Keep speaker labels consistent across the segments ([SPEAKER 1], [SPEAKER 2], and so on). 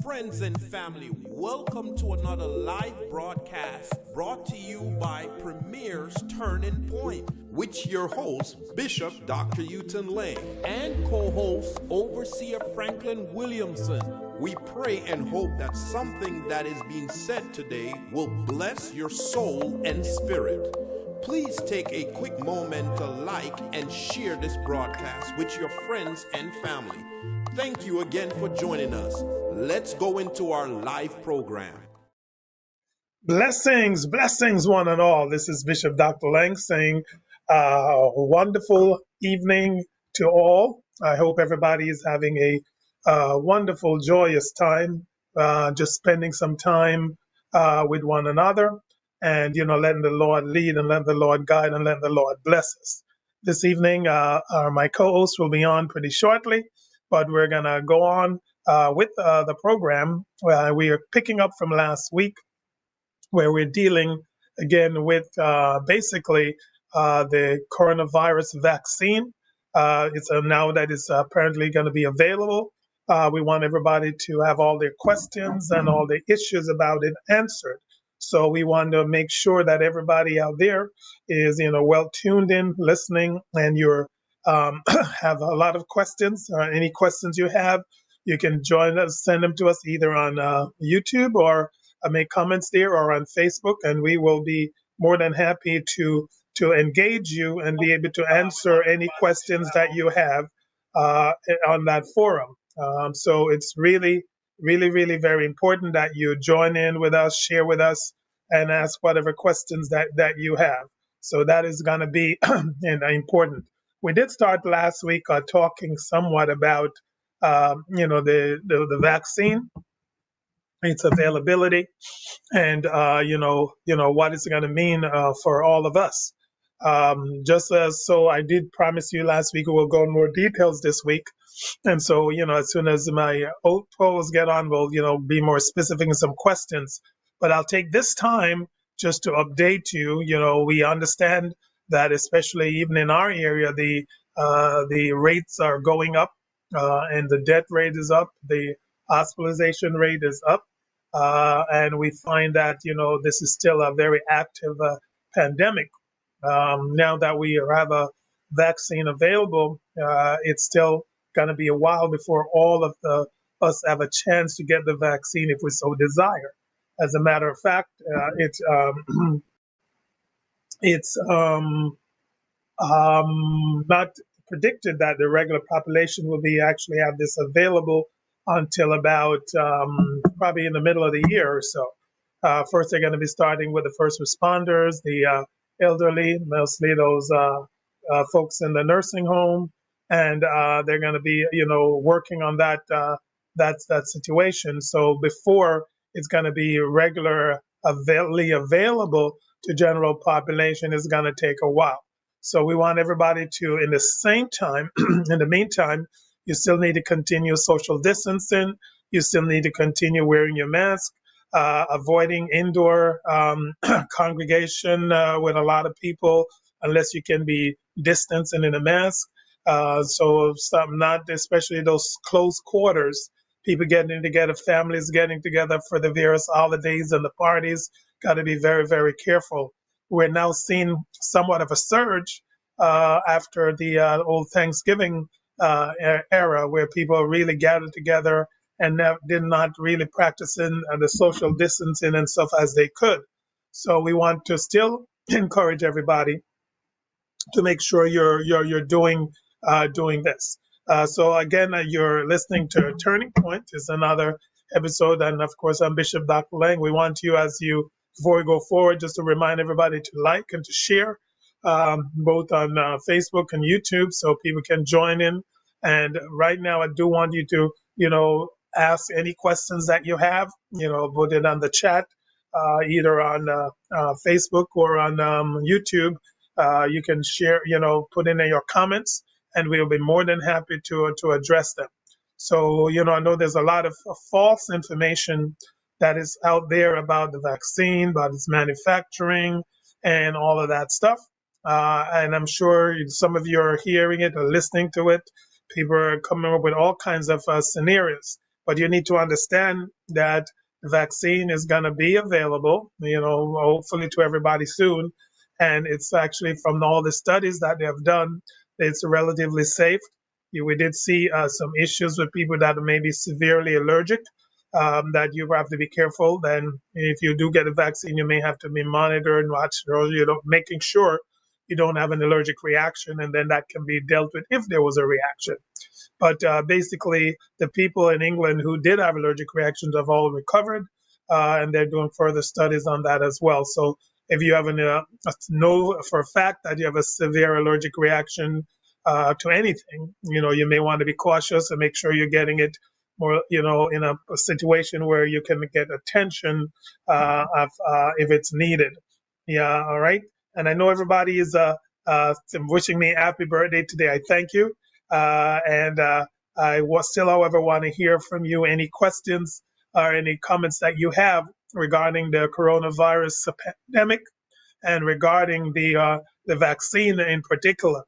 [SPEAKER 1] Friends and family, welcome to another live broadcast brought to you by Premier's Turning Point, with your host, Bishop Dr. Uton Lang, and co-host, Overseer Franklin Williamson. We pray and hope that something that is being said today will bless your soul and spirit. Please take a quick moment to like and share this broadcast with your friends and family. Thank you again for joining us. Let's go into our live program.
[SPEAKER 2] Blessings, blessings, one and all. This is Bishop Dr. Lang saying, wonderful evening to all. I hope everybody is having a wonderful, joyous time, just spending some time with one another and, letting the Lord lead and let the Lord guide and let the Lord bless us. This evening, my co-host will be on pretty shortly, but we're going to go on with the program. We are picking up from last week where we're dealing again with basically the coronavirus vaccine. It's now that is apparently going to be available. We want everybody to have all their questions and all the issues about it answered. So we want to make sure that everybody out there is, well tuned in, listening, and you're have a lot of questions. Any questions you have, you can join us, send them to us either on YouTube or make comments there or on Facebook, and we will be more than happy to engage you and be able to answer any questions that you have on that forum. So it's really, really, really very important that you join in with us, share with us, and ask whatever questions that you have. So that is going to be important. We did start last week talking somewhat about the vaccine, its availability, and what it's going to mean for all of us. Just as so, I did promise you last week we will go in more details this week, and so as soon as my polls get on, we'll be more specific in some questions. But I'll take this time just to update you. We understand that especially even in our area, the rates are going up, and the death rate is up, the hospitalization rate is up. And we find that, this is still a very active pandemic. Now that we have a vaccine available, it's still going to be a while before all of us have a chance to get the vaccine if we so desire. As a matter of fact, it's not predicted that the regular population will be actually have this available until about probably in the middle of the year or so. First, they're going to be starting with the first responders, the elderly, mostly those folks in the nursing home, and they're going to be, working on that situation. So before it's going to be regularly available to general population, is going to take a while. So we want everybody to, in the same time, in the meantime, you still need to continue social distancing. You still need to continue wearing your mask, avoiding indoor congregation with a lot of people, unless you can be distancing in a mask. So some not, especially those close quarters, people getting together, families getting together for the various holidays and the parties, got to be very, very careful. We're now seeing somewhat of a surge after the old Thanksgiving era, where people really gathered together and did not really practice in the social distancing and stuff as they could. So we want to still encourage everybody to make sure you're doing this. So again, you're listening to Turning Point. Is another episode, and of course, I'm Bishop Dr. Lang. We want you, before we go forward, just to remind everybody to like and to share, both on Facebook and YouTube, so people can join in. And right now, I do want you to, ask any questions that you have, put it on the chat, either on Facebook or on YouTube. You can share, put in your comments, and we'll be more than happy to address them. So, I know there's a lot of false information that is out there about the vaccine, about its manufacturing, and all of that stuff. And I'm sure some of you are hearing it or listening to it. People are coming up with all kinds of scenarios. But you need to understand that the vaccine is going to be available, hopefully to everybody soon. And it's actually from all the studies that they have done, it's relatively safe. We did see some issues with people that may be severely allergic, that you have to be careful. Then, if you do get a vaccine, you may have to be monitored and watched, or making sure you don't have an allergic reaction, and then that can be dealt with if there was a reaction. But basically, the people in England who did have allergic reactions have all recovered, and they're doing further studies on that as well. So if you have know for a fact that you have a severe allergic reaction to anything, you may want to be cautious and make sure you're getting it more, in a situation where you can get attention if it's needed. Yeah, all right. And I know everybody is wishing me happy birthday today. I thank you. And I still, however, want to hear from you any questions or any comments that you have regarding the coronavirus pandemic and regarding the vaccine in particular.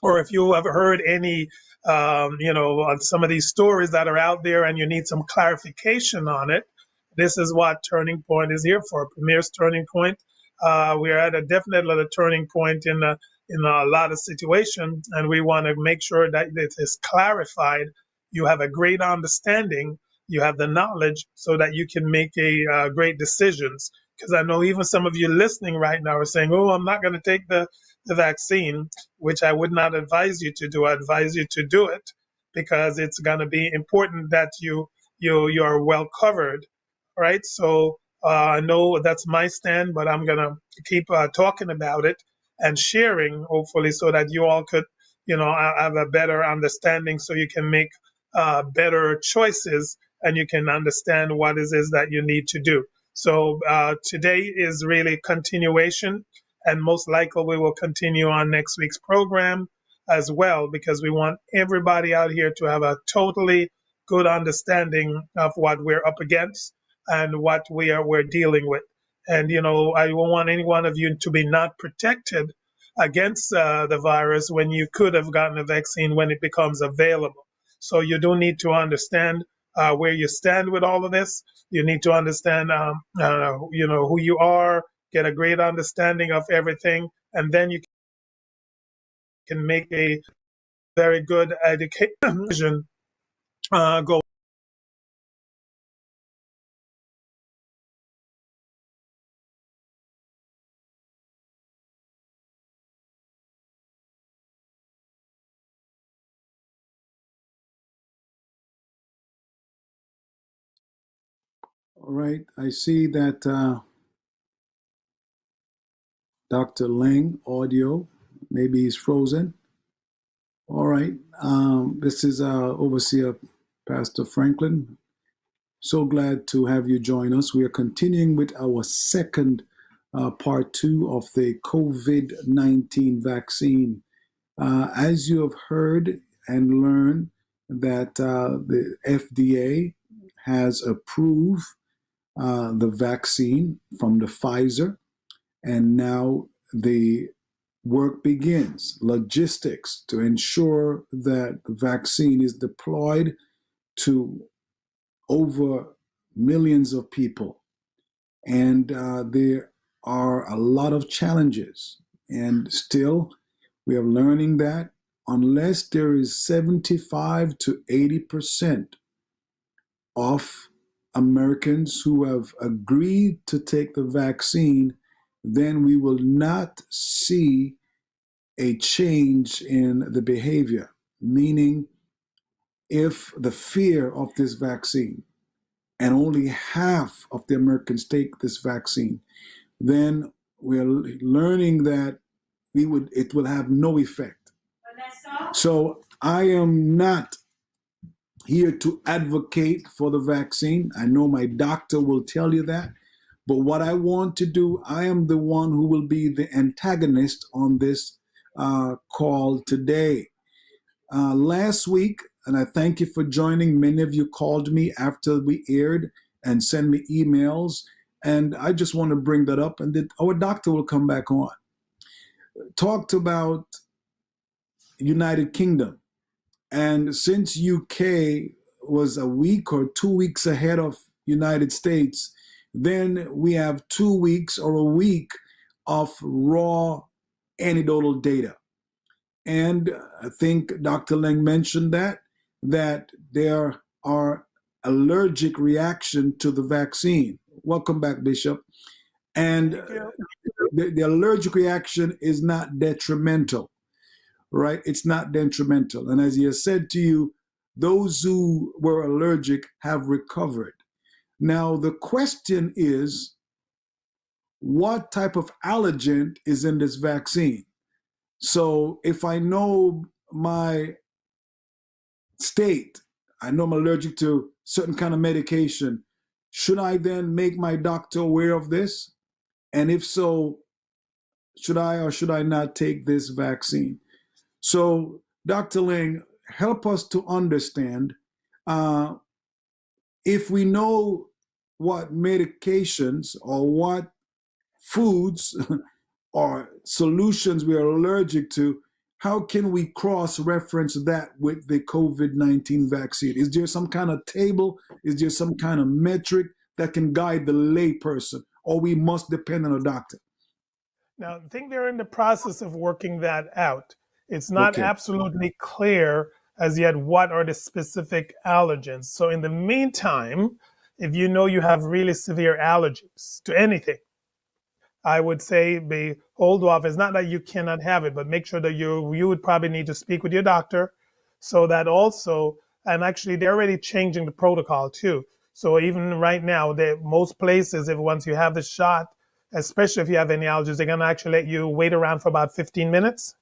[SPEAKER 2] Or if you have heard any, on some of these stories that are out there and you need some clarification on it, this is what Turning Point is here for. Premier's Turning Point. We're at definitely a turning point in a lot of situations, and we want to make sure that it is clarified. You have a great understanding, you have the knowledge, so that you can make great decisions. Because I know even some of you listening right now are saying, "Oh, I'm not going to take the vaccine," which I would not advise you to do. I advise you to do it because it's going to be important that you are well covered, right? So I know that's my stand, but I'm gonna keep talking about it and sharing, hopefully, so that you all could, have a better understanding, so you can make better choices and you can understand what it is that you need to do. So today is really continuation, and most likely we will continue on next week's program as well, because we want everybody out here to have a totally good understanding of what we're up against and what we're dealing with. And I don't want any one of you to be not protected against the virus when you could have gotten a vaccine when it becomes available. So you do need to understand where you stand with all of this. You need to understand, who you are, get a great understanding of everything, and then you can make a very good education go.
[SPEAKER 3] All right, I see that Dr. Lang audio, maybe he's frozen. All right, this is Overseer Pastor Franklin. So glad to have you join us. We are continuing with our second part 2 of the COVID-19 vaccine. As you have heard and learned that the FDA has approved the vaccine from the Pfizer, and now the work begins, logistics, to ensure that the vaccine is deployed to over millions of people. And there are a lot of challenges. And still, we are learning that unless there is 75 to 80% of Americans who have agreed to take the vaccine, then we will not see a change in the behavior. Meaning, if the fear of this vaccine and only half of the Americans take this vaccine, then we're learning that it will have no effect. So I am not here to advocate for the vaccine. I know my doctor will tell you that. But what I want to do, I am the one who will be the antagonist on this call today. Last week, and I thank you for joining, many of you called me after we aired and sent me emails. And I just want to bring that up, and our doctor will come back on. Talked about United Kingdom. And since UK was a week or 2 weeks ahead of United States, then we have 2 weeks or a week of raw anecdotal data. And I think Dr. Leng mentioned that there are allergic reaction to the vaccine. Welcome back, Bishop. And the allergic reaction is not detrimental, right? It's not detrimental. And as he has said to you, those who were allergic have recovered. Now, the question is, what type of allergen is in this vaccine? So if I know my state, I know I'm allergic to certain kind of medication, should I then make my doctor aware of this? And if so, should I or should I not take this vaccine? So, Dr. Ling, help us to understand if we know what medications or what foods or solutions we are allergic to, how can we cross-reference that with the COVID-19 vaccine? Is there some kind of table? Is there some kind of metric that can guide the layperson, or we must depend on a doctor?
[SPEAKER 2] Now, I think they're in the process of working that out. It's not absolutely clear as yet what are the specific allergens. So in the meantime, if you know you have really severe allergies to anything, I would say hold off. It's not that you cannot have it, but make sure that you would probably need to speak with your doctor so that also, and actually they're already changing the protocol too. So even right now, most places, if once you have the shot, especially if you have any allergies, they're going to actually let you wait around for about 15 minutes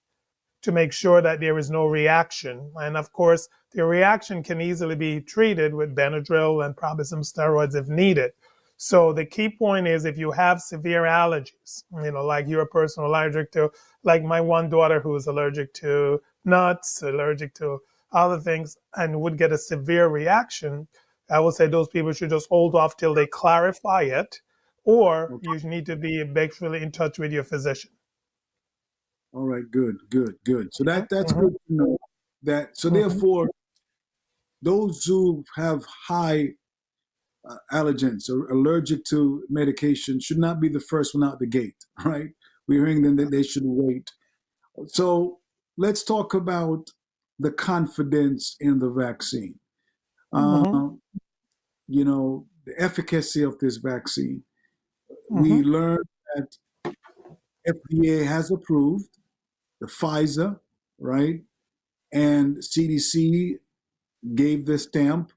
[SPEAKER 2] to make sure that there is no reaction. And of course, the reaction can easily be treated with Benadryl and probably some steroids if needed. So the key point is if you have severe allergies, like you're a person allergic to, like my one daughter who is allergic to nuts, allergic to other things, and would get a severe reaction, I would say those people should just hold off till they clarify it, or you need to be actually in touch with your physician.
[SPEAKER 3] All right, good. So that's good to know. So therefore, those who have high allergens or allergic to medication should not be the first one out the gate, right? We're hearing them that they should wait. So let's talk about the confidence in the vaccine. The efficacy of this vaccine. We learned that FDA has approved the Pfizer, right? And CDC gave the stamp.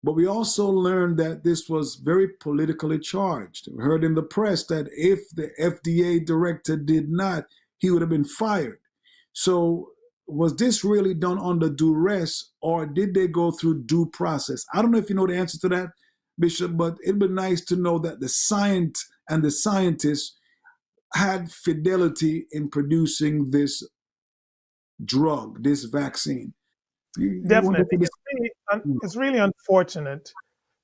[SPEAKER 3] But we also learned that this was very politically charged. We heard in the press that if the FDA director did not, he would have been fired. So was this really done under duress, or did they go through due process? I don't know if you know the answer to that, Bishop, but it'd be nice to know that the science and the scientists had fidelity in producing this drug, this vaccine.
[SPEAKER 2] Definitely. It's really unfortunate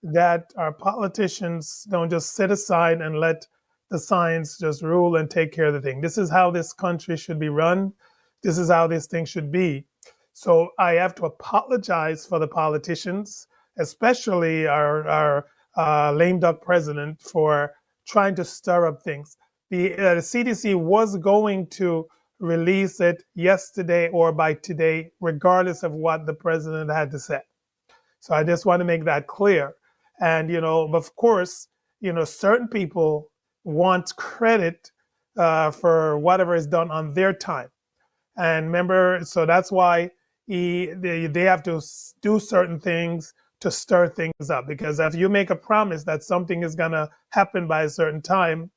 [SPEAKER 2] that our politicians don't just sit aside and let the science just rule and take care of the thing. This is how this country should be run. This is how this thing should be. So I have to apologize for the politicians, especially our lame duck president, for trying to stir up things. The CDC was going to release it yesterday or by today, regardless of what the president had to say. So I just want to make that clear. And, of course, certain people want credit for whatever is done on their time. And remember, so that's why they have to do certain things to stir things up. Because if you make a promise that something is going to happen by a certain time,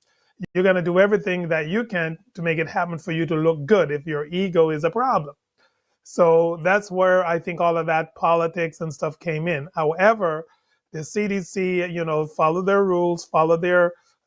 [SPEAKER 2] you're going to do everything that you can to make it happen for you to look good if your ego is a problem. So that's where I think all of that politics and stuff came in. However, the CDC, followed their rules, followed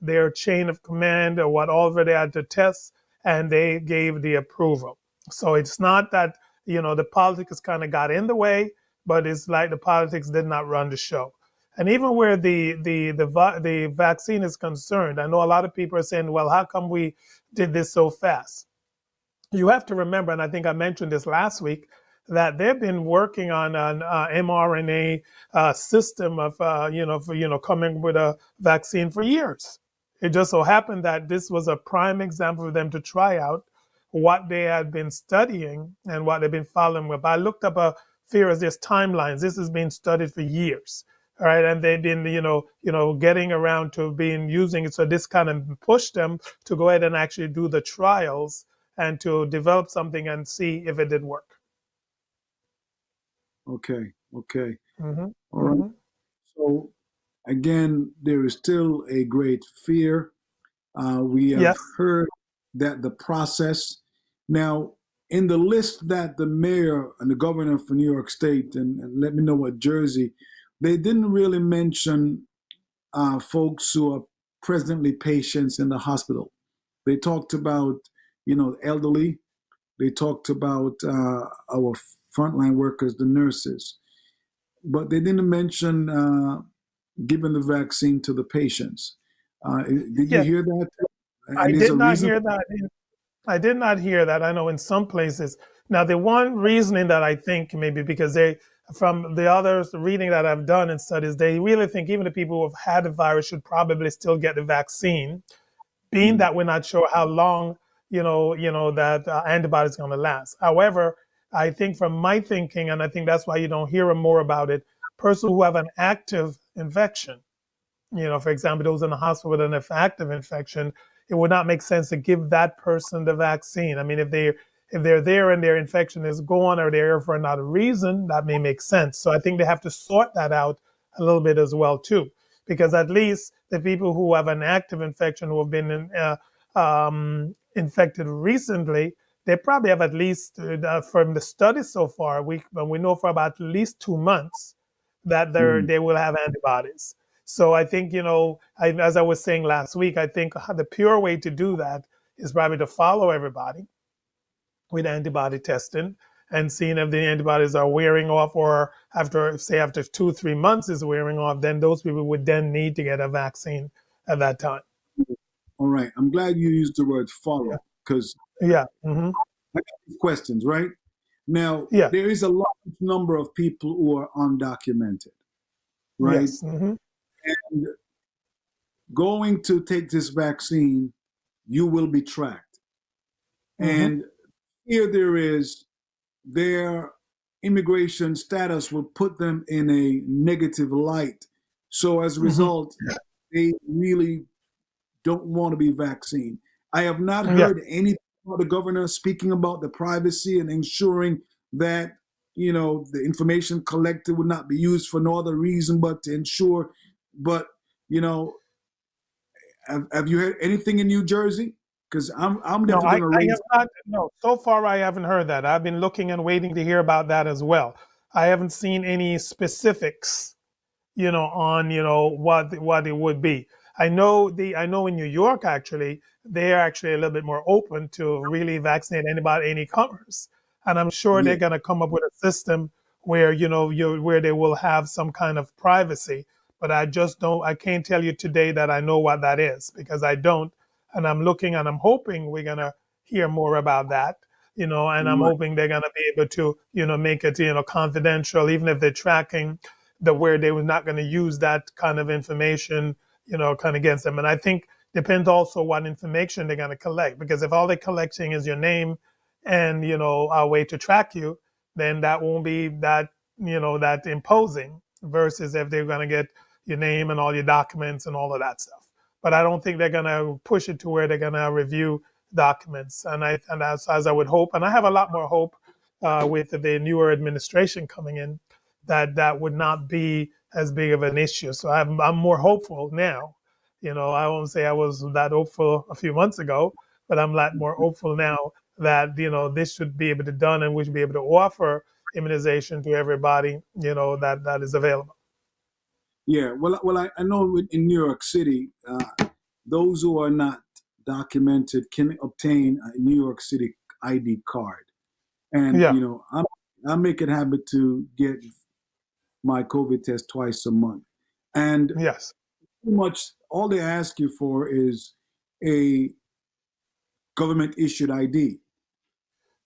[SPEAKER 2] their chain of command or whatever they had to test, and they gave the approval. So it's not that, the politics kind of got in the way, but it's like the politics did not run the show. And even where the vaccine is concerned, I know a lot of people are saying, well, how come we did this so fast? You have to remember, and I think I mentioned this last week, that they've been working on an mRNA system of, coming with a vaccine for years. It just so happened that this was a prime example for them to try out what they had been studying and what they've been following with. I looked up a fear as there's timelines. This has been studied for years. All right, and they've been, getting around to being using it. So this kind of pushed them to go ahead and actually do the trials and to develop something and see if it did work.
[SPEAKER 3] Okay. Okay.
[SPEAKER 2] Mm-hmm.
[SPEAKER 3] All right.
[SPEAKER 2] Mm-hmm.
[SPEAKER 3] So again, there is still a great fear. We have
[SPEAKER 2] Yes.
[SPEAKER 3] heard that the process now in the list that the mayor and the governor for New York State and let me know what Jersey, they didn't really mention folks who are presently patients in the hospital. They talked about, elderly. They talked about our frontline workers, the nurses, but they didn't mention giving the vaccine to the patients. Did you
[SPEAKER 2] Yes.
[SPEAKER 3] hear that?
[SPEAKER 2] I
[SPEAKER 3] And there's
[SPEAKER 2] did
[SPEAKER 3] a
[SPEAKER 2] not
[SPEAKER 3] reason.
[SPEAKER 2] hear that. I did not hear that. I know in some places. Now, the one reasoning that I think maybe because from the others, the reading that I've done in studies, they really think even the people who have had the virus should probably still get the vaccine, being that we're not sure how long, that antibody is going to last. However, I think from my thinking, and I think that's why you don't hear more about it, persons who have an active infection, for example, those in the hospital with an active infection, it would not make sense to give that person the vaccine. I mean, if they're there and their infection is gone or they're here for another reason, that may make sense. So I think they have to sort that out a little bit as well too, because at least the people who have an active infection who have been infected recently, they probably have at least from the studies so far, we know for about at least 2 months that they will have antibodies. So I think, as I was saying last week, I think the pure way to do that is probably to follow everybody with antibody testing and seeing if the antibodies are wearing off, or after 2-3 months is wearing off, then those people would then need to get a vaccine at that time.
[SPEAKER 3] All right. I'm glad you used the word follow because
[SPEAKER 2] Yeah. Mm-hmm.
[SPEAKER 3] I got these questions, right? Now,
[SPEAKER 2] Yeah.
[SPEAKER 3] there is a large number of people who are undocumented, right?
[SPEAKER 2] Yes. Mm-hmm.
[SPEAKER 3] And going to take this vaccine, you will be tracked.
[SPEAKER 2] Mm-hmm.
[SPEAKER 3] And here there is their immigration status will put them in a negative light. So as a result, they really don't want to be vaccinated. I have not heard any of the governor speaking about the privacy and ensuring that the information collected would not be used for no other reason but to ensure. But have you heard anything in New Jersey? Because I'm
[SPEAKER 2] No,
[SPEAKER 3] definitely going to
[SPEAKER 2] I
[SPEAKER 3] raise.
[SPEAKER 2] have not. No, so far I haven't heard that. I've been looking and waiting to hear about that as well. I haven't seen any specifics, on what it would be. I know in New York actually they're actually a little bit more open to really vaccinate anybody, any comers, and I'm sure
[SPEAKER 3] Yeah.
[SPEAKER 2] they're going to come up with a system where where they will have some kind of privacy. But I can't tell you today that I know what that is because I don't, and I'm looking and I'm hoping we're going to hear more about that. And I'm
[SPEAKER 3] Right.
[SPEAKER 2] hoping they're going to be able to, make it, confidential, even if they're tracking where they were not going to use that kind of information, kind of against them. And I think depends also what information they're going to collect, because if all they're collecting is your name and, a way to track you, then that won't be that, that imposing versus if they're going to get your name and all your documents and all of that stuff. But I don't think they're going to push it to where they're going to review documents. And as I would hope, and I have a lot more hope with the newer administration coming in, that would not be as big of an issue. So I'm more hopeful now. I won't say I was that hopeful a few months ago, but I'm a lot more hopeful now that this should be able to done and we should be able to offer immunization to everybody that is available.
[SPEAKER 3] Yeah. Well, I know in New York City, those who are not documented can obtain a New York City ID card, and
[SPEAKER 2] Yeah.
[SPEAKER 3] I make it a habit to get my COVID test twice a month, and
[SPEAKER 2] Yes.
[SPEAKER 3] pretty much all they ask you for is a government issued ID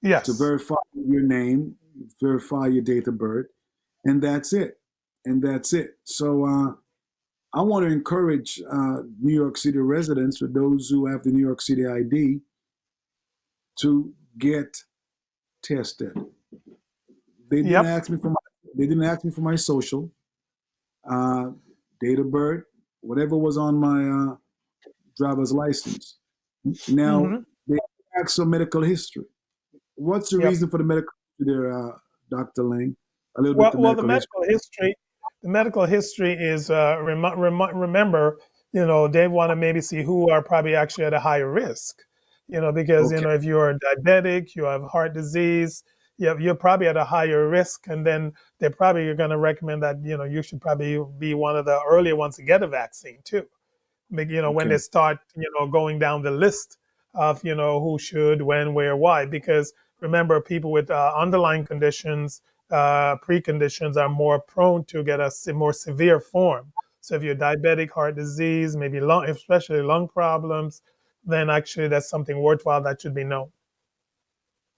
[SPEAKER 3] to
[SPEAKER 2] Yes.
[SPEAKER 3] verify your name, verify your date of birth, and that's it. And that's it. So I want to encourage New York City residents, or those who have the New York City ID, to get tested. They didn't
[SPEAKER 2] Yep.
[SPEAKER 3] ask me for my social, date of birth, whatever was on my driver's license. Now
[SPEAKER 2] hmm
[SPEAKER 3] they ask for medical history. What's the
[SPEAKER 2] Yep.
[SPEAKER 3] reason for the medical history there, Dr. Lang? A little bit
[SPEAKER 2] Well,
[SPEAKER 3] the
[SPEAKER 2] well, the
[SPEAKER 3] medical history.
[SPEAKER 2] medical history is remember, they want to maybe see who are probably actually at a higher risk, because
[SPEAKER 3] Okay.
[SPEAKER 2] if you're diabetic, you have heart disease, you're probably at a higher risk, and then they're probably going to recommend that you should probably be one of the earlier ones to get a vaccine too. When
[SPEAKER 3] Okay.
[SPEAKER 2] they start, going down the list of, who should, when, where, why, because remember, people with underlying conditions, preconditions are more prone to get a more severe form. So if you're diabetic, heart disease, maybe lung, especially lung problems, then actually that's something worthwhile that should be known.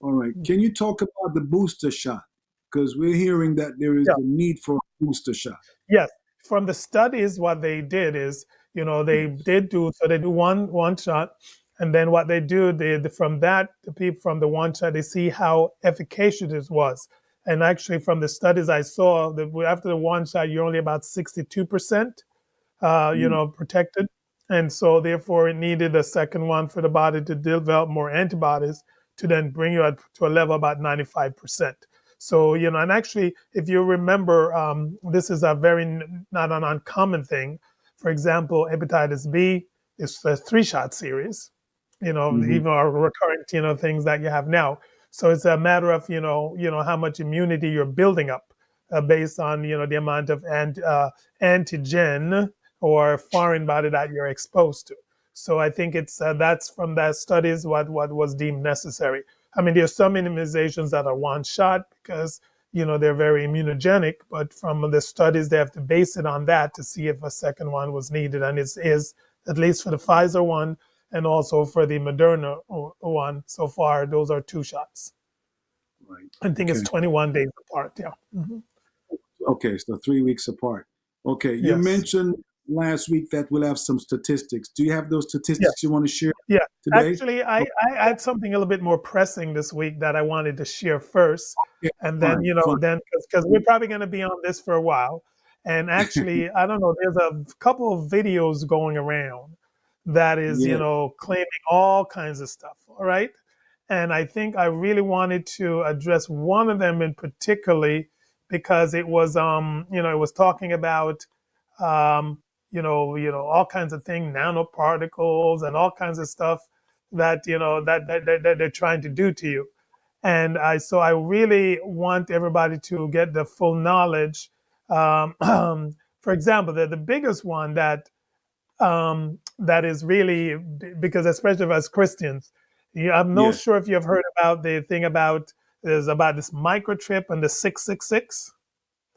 [SPEAKER 3] All right. Can you talk about the booster shot? Because we're hearing that there is
[SPEAKER 2] Yeah.
[SPEAKER 3] a need for a booster shot.
[SPEAKER 2] Yes, from the studies, what they did is, they did do so they do one shot, and then what they do, from that, the people from the one shot, they see how efficacious it was. And actually, from the studies I saw, that after the one shot, you're only about 62%,
[SPEAKER 3] Mm.
[SPEAKER 2] protected, and so therefore it needed a second one for the body to develop more antibodies to then bring you up to a level about 95%. So, and actually, if you remember, this is a very not an uncommon thing. For example, hepatitis B is a 3-shot series,
[SPEAKER 3] Hmm.
[SPEAKER 2] even our recurrent, things that you have now. So it's a matter of, how much immunity you're building up based on, the amount of antigen or foreign body that you're exposed to. So I think it's that's from that studies what was deemed necessary. I mean, there's some immunizations that are one shot because they're very immunogenic, but from the studies they have to base it on that to see if a second one was needed, and it is at least for the Pfizer one and also for the Moderna one. So far, those are 2 shots.
[SPEAKER 3] Right.
[SPEAKER 2] I think it's
[SPEAKER 3] Okay.
[SPEAKER 2] 21 days apart. Yeah.
[SPEAKER 3] Okay. So 3 weeks apart. Okay. You
[SPEAKER 2] Yes.
[SPEAKER 3] mentioned last week that we'll have some statistics. Do you have those
[SPEAKER 2] Yeah.
[SPEAKER 3] statistics you want to share
[SPEAKER 2] Yeah,
[SPEAKER 3] today?
[SPEAKER 2] actually, I had something a little bit more pressing this week that I wanted to share first,
[SPEAKER 3] Okay.
[SPEAKER 2] and then
[SPEAKER 3] Fine. Fine.
[SPEAKER 2] then because we're probably going to be on this for a while, and actually, I don't know, there's a couple of videos going around that is
[SPEAKER 3] Yeah.
[SPEAKER 2] claiming all kinds of stuff. All right, and I think I really wanted to address one of them in particularly because it was it was talking about um, all kinds of things, nanoparticles and all kinds of stuff that that they're trying to do to you. And I really want everybody to get the full knowledge. For example, the biggest one that is really because especially as Christians, I'm not
[SPEAKER 3] Yeah.
[SPEAKER 2] sure if you've heard about the thing about there's about this microchip and the 666.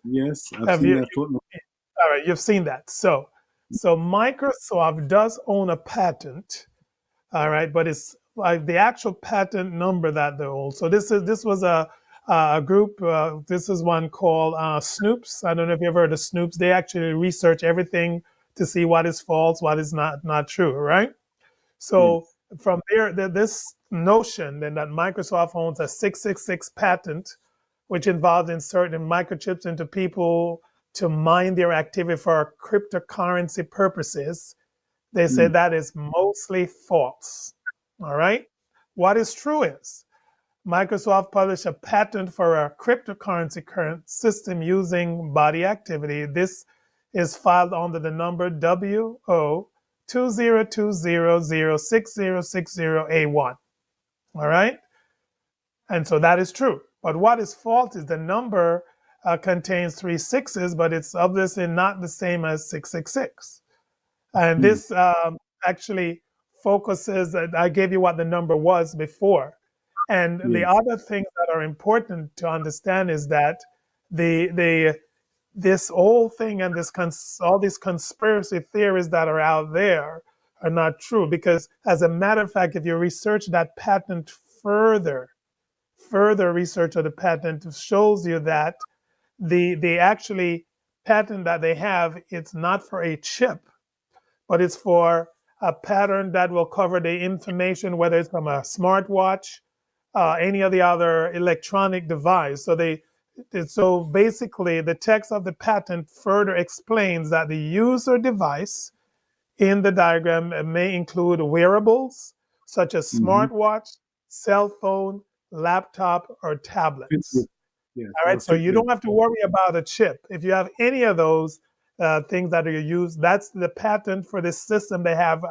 [SPEAKER 3] Yes. I've
[SPEAKER 2] Have
[SPEAKER 3] seen
[SPEAKER 2] you?
[SPEAKER 3] that footnote.
[SPEAKER 2] All right, you've seen that. So Microsoft does own a patent. All right, but it's like the actual patent number that they own. So this was a group. This is one called Snoops. I don't know if you ever heard of Snoops. They actually research everything to see what is false, what is not true. Right.
[SPEAKER 3] Yeah.
[SPEAKER 2] So from there, this notion then that Microsoft owns a 666 patent, which involves inserting microchips into people to mine their activity for cryptocurrency purposes, they say
[SPEAKER 3] Mm.
[SPEAKER 2] that is mostly false. All right. What is true is Microsoft published a patent for a cryptocurrency current system using body activity. This is filed under the number WO 2020066060A1. All right. And so that is true. But what is false is the number contains 3 sixes, but it's obviously not the same as 666. And
[SPEAKER 3] Mm.
[SPEAKER 2] this actually focuses, I gave you what the number was before. And the
[SPEAKER 3] Yes.
[SPEAKER 2] other things that are important to understand is that the this whole thing and all these conspiracy theories that are out there are not true because as a matter of fact, if you research that patent further research of the patent shows you that the actually patent that they have, it's not for a chip, but it's for a pattern that will cover the information, whether it's from a smartwatch, any of the other electronic device. So basically, the text of the patent further explains that the user device in the diagram may include wearables such as
[SPEAKER 3] Hmm.
[SPEAKER 2] smartwatch, cell phone, laptop, or tablets.
[SPEAKER 3] Fitbit. Yes,
[SPEAKER 2] All
[SPEAKER 3] or
[SPEAKER 2] right, so you
[SPEAKER 3] Fitbit.
[SPEAKER 2] don't have to worry about a chip. If you have any of those things that are used, that's the patent for this system they have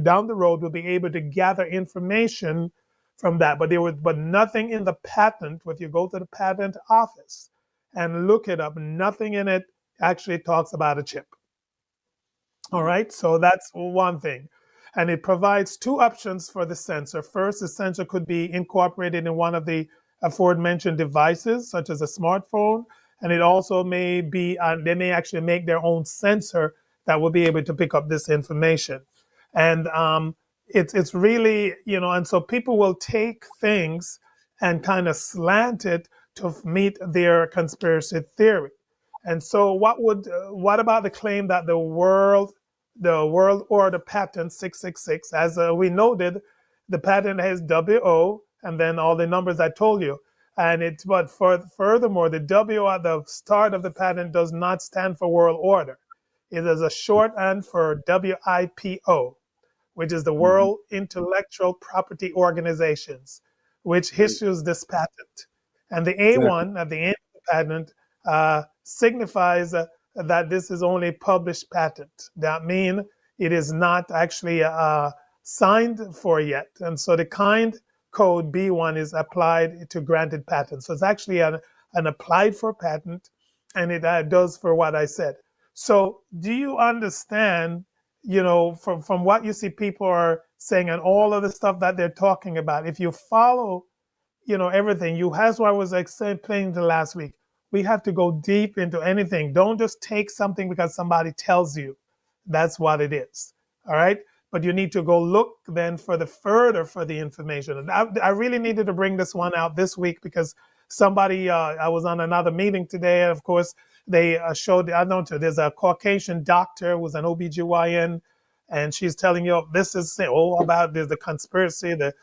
[SPEAKER 2] down the road. Will be able to gather information from that, but nothing in the patent. If you go to the patent office and look it up, nothing in it actually talks about a chip. All right, so that's one thing. And it provides two options for the sensor. First, the sensor could be incorporated in one of the aforementioned devices, such as a smartphone. And it also may be, they may actually make their own sensor that will be able to pick up this information. And it's really, and so people will take things and kind of slant it to meet their conspiracy theory. And so, what about the claim that the world order patent 666, as we noted, the patent has WO and then all the numbers I told you, but furthermore, the W at the start of the patent does not stand for world order. It is a shorthand for WIPO, which is the
[SPEAKER 3] Hmm.
[SPEAKER 2] World Intellectual Property Organizations, which issues this patent. And the
[SPEAKER 3] Exactly.
[SPEAKER 2] A1 at the end of the patent signifies that this is only published patent. That means it is not actually signed for yet. And so the kind code B1 is applied to granted patents. So it's actually an applied for patent, and it does for what I said. So do you understand, from what you see people are saying and all of the stuff that they're talking about, if you follow everything, that's why I was explaining the last week. We have to go deep into anything. Don't just take something because somebody tells you that's what it is. All right. But you need to go look then for the information. And I really needed to bring this one out this week because somebody, I was on another meeting today. And of course, they showed, I don't know, there's a Caucasian doctor who's an OBGYN, and she's telling you this is all about the conspiracy, the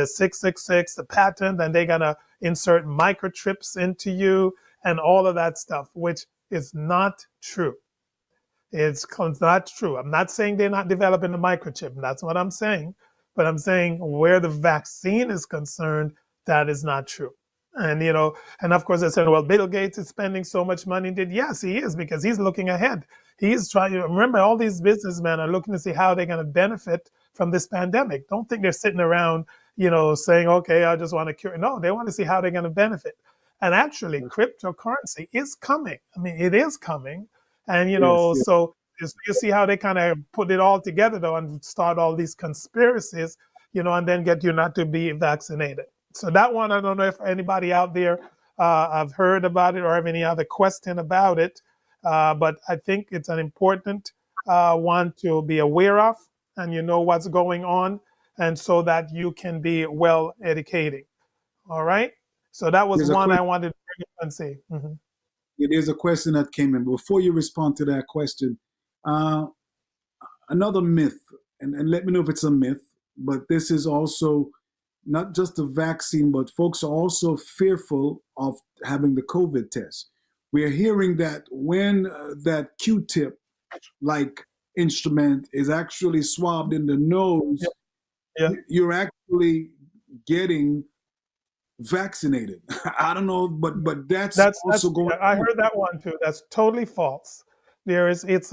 [SPEAKER 2] 666, the patent, and they're going to insert microchips into you and all of that stuff, which is not true. It's not true. I'm not saying they're not developing the microchip. That's what I'm saying. But I'm saying where the vaccine is concerned, that is not true. And of course, I said, well, Bill Gates is spending so much money. Yes, he is, because he's looking ahead. He's trying to remember all these businessmen are looking to see how they're going to benefit from this pandemic. Don't think they're sitting around, saying, okay, I just want to cure. No, they want to see how they're going to benefit. And actually, cryptocurrency is coming. I mean, it is coming. And,
[SPEAKER 3] Yes, yes.
[SPEAKER 2] so you see how they kind of put it all together, though, and start all these conspiracies, and then get you not to be vaccinated. So that one, I don't know if anybody out there have heard about it or have any other question about it. But I think it's an important one to be aware of, and you know what's going on, and so that you can be well educated. All right. So that was
[SPEAKER 3] There's a
[SPEAKER 2] one I
[SPEAKER 3] question.
[SPEAKER 2] wanted to bring up and say.
[SPEAKER 3] There's a question that came in. Before you respond to that question, uh, another myth, and let me know if it's a myth, but this is also not just the vaccine, but folks are also fearful of having the COVID test. We are hearing that when that Q-tip like instrument is actually swabbed in the
[SPEAKER 2] Yeah.
[SPEAKER 3] nose,
[SPEAKER 2] Yeah.
[SPEAKER 3] you're actually getting vaccinated. I don't know, but that's
[SPEAKER 2] That's
[SPEAKER 3] also going
[SPEAKER 2] I
[SPEAKER 3] on.
[SPEAKER 2] heard that one too. That's totally false. It's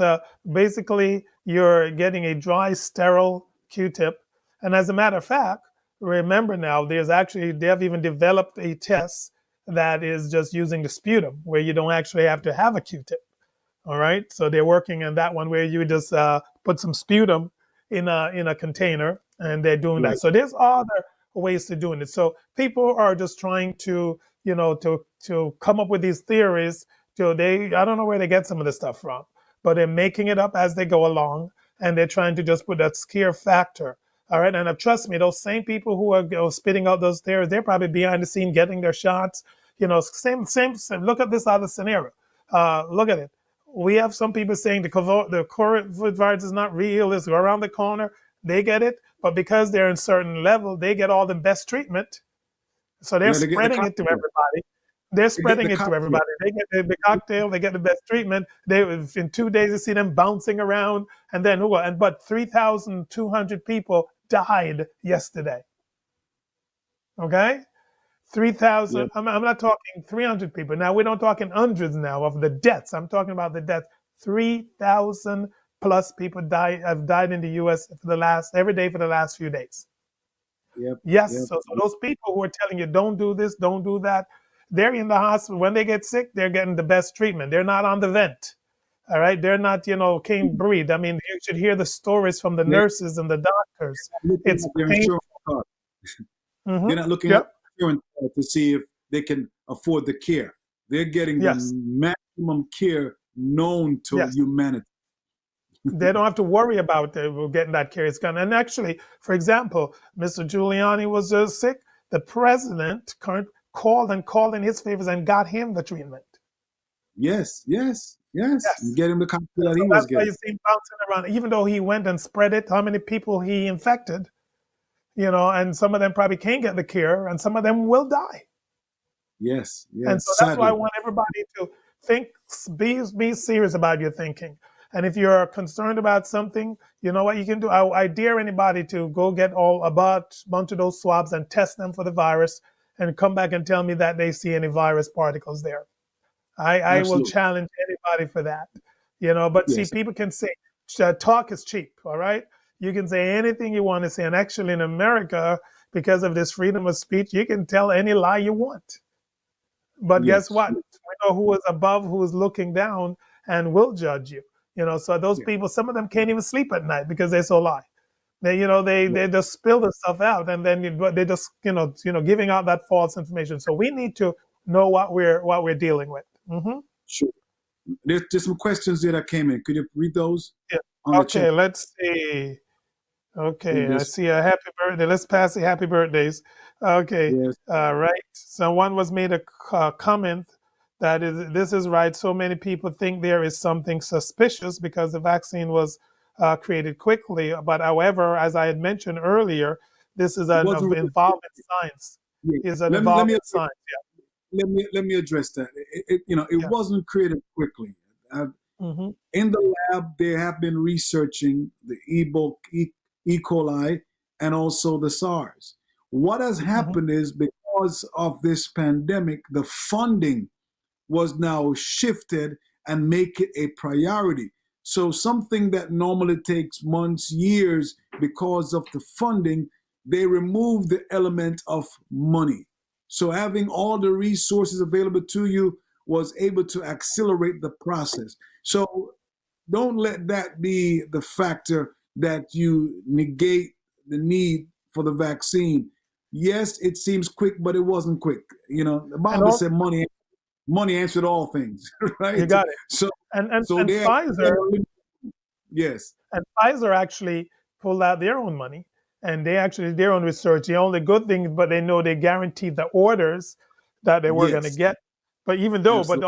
[SPEAKER 2] basically you're getting a dry, sterile Q-tip, and as a matter of fact, remember now, they have even developed a test that is just using the sputum, where you don't actually have to have a Q-tip. All right, so they're working on that one where you just put some sputum in a container, and they're doing that.
[SPEAKER 3] Right.
[SPEAKER 2] So there's other ways to doing it. So people are just trying to to come up with these theories. I don't know where they get some of this stuff from, but they're making it up as they go along, and they're trying to just put that scare factor All right. And trust me, those same people who are spitting out those tears, they're probably behind the scene getting their shots. Same. Look at this other scenario. Look at it. We have some people saying the COVID virus is not real, it's around the corner. They get it, but because they're in certain level, they get all the best treatment. So they're
[SPEAKER 3] Yeah, they get the
[SPEAKER 2] spreading it to
[SPEAKER 3] cocktail.
[SPEAKER 2] everybody. They're
[SPEAKER 3] They get
[SPEAKER 2] spreading
[SPEAKER 3] the
[SPEAKER 2] it to
[SPEAKER 3] cocktail.
[SPEAKER 2] everybody. They get the cocktail. They get the best treatment. In 2 days you see them bouncing around, and then but 3,200 people died yesterday. Okay, 3,000.
[SPEAKER 3] Yep.
[SPEAKER 2] I'm not talking 300 people. Now we're not talking hundreds now of the deaths. I'm talking about the deaths. 3,000 plus people have died in the U.S. every day for the last few days.
[SPEAKER 3] Yep.
[SPEAKER 2] Yes.
[SPEAKER 3] Yep.
[SPEAKER 2] So those people who are telling you don't do this, don't do that, they're in the hospital. When they get sick, they're getting the best treatment. They're not on the vent. All right. They're not, can't breathe. I mean, you should hear the stories from the
[SPEAKER 3] They-
[SPEAKER 2] nurses and the doctors.
[SPEAKER 3] looking
[SPEAKER 2] It's
[SPEAKER 3] at their
[SPEAKER 2] painful.
[SPEAKER 3] insurance card.
[SPEAKER 2] Mhm.
[SPEAKER 3] They're not looking
[SPEAKER 2] Yep.
[SPEAKER 3] at their insurance card to see if they can afford the care. They're getting
[SPEAKER 2] Yes.
[SPEAKER 3] the maximum care known to
[SPEAKER 2] Yes.
[SPEAKER 3] humanity.
[SPEAKER 2] They don't have to worry about getting that care. It's gone. And actually, for example, Mr. Giuliani was sick. The president called in his favors and got him the treatment.
[SPEAKER 3] Yes.
[SPEAKER 2] Yes.
[SPEAKER 3] Get him the cocktail that he
[SPEAKER 2] So
[SPEAKER 3] was
[SPEAKER 2] that's why you
[SPEAKER 3] getting.
[SPEAKER 2] see him bouncing around. Even though he went and spread it, how many people he infected, and some of them probably can't get the cure, and some of them will die.
[SPEAKER 3] Yes.
[SPEAKER 2] And so that's why I want everybody to think, be serious about your thinking. And if you're concerned about something, you know what you can do? I dare anybody to go get a bunch of those swabs and test them for the virus and come back and tell me that they see any virus particles there. I will
[SPEAKER 3] Absolutely.
[SPEAKER 2] challenge anybody for that. But see,
[SPEAKER 3] Yes.
[SPEAKER 2] people can say, talk is cheap, all right? You can say anything you want to say. And actually in America, because of this freedom of speech, you can tell any lie you want. But guess
[SPEAKER 3] Yes.
[SPEAKER 2] what? We know who is above, who is looking down, and will judge you. So those
[SPEAKER 3] Yeah.
[SPEAKER 2] people, some of them can't even sleep at night because they so lie. They just spill the stuff out, and then they just giving out that false information. So we need to know what we're dealing with. Mm-hmm.
[SPEAKER 3] Sure. There's some questions there that came in. Could you read those?
[SPEAKER 2] Yeah.
[SPEAKER 3] On the
[SPEAKER 2] Okay,
[SPEAKER 3] chat?
[SPEAKER 2] let's see. Okay, I
[SPEAKER 3] Yes.
[SPEAKER 2] see a happy birthday. Let's pass the happy birthdays. Okay,
[SPEAKER 3] Yes.
[SPEAKER 2] right. Someone was made a comment that this is right. So many people think there is something suspicious because the vaccine was created quickly. But however, as I had mentioned earlier, this is an
[SPEAKER 3] Wasn't really-
[SPEAKER 2] involvement science.
[SPEAKER 3] Yeah.
[SPEAKER 2] Is an
[SPEAKER 3] Let me-
[SPEAKER 2] involvement science.
[SPEAKER 3] Let me address that. It
[SPEAKER 2] Yeah.
[SPEAKER 3] wasn't created quickly.
[SPEAKER 2] Yeah. Mm-hmm.
[SPEAKER 3] In the lab, they have been researching the E. coli and also the SARS. What has happened is because of this pandemic, the funding was now shifted and make it a priority. So something that normally takes months, years, because of the funding, they remove the element of money. So having all the resources available to you was able to accelerate the process. So don't let that be the factor that you negate the need for the vaccine. Yes, it seems quick, but it wasn't quick. The Bible said money answered all things, right?
[SPEAKER 2] You got it.
[SPEAKER 3] So
[SPEAKER 2] And
[SPEAKER 3] they
[SPEAKER 2] Pfizer.
[SPEAKER 3] Yes.
[SPEAKER 2] And Pfizer actually pulled out their own money, and they actually did their own research. The only good thing, but they know they guaranteed the orders that they were going to
[SPEAKER 3] Yes.
[SPEAKER 2] get. But even though,
[SPEAKER 3] Absolutely.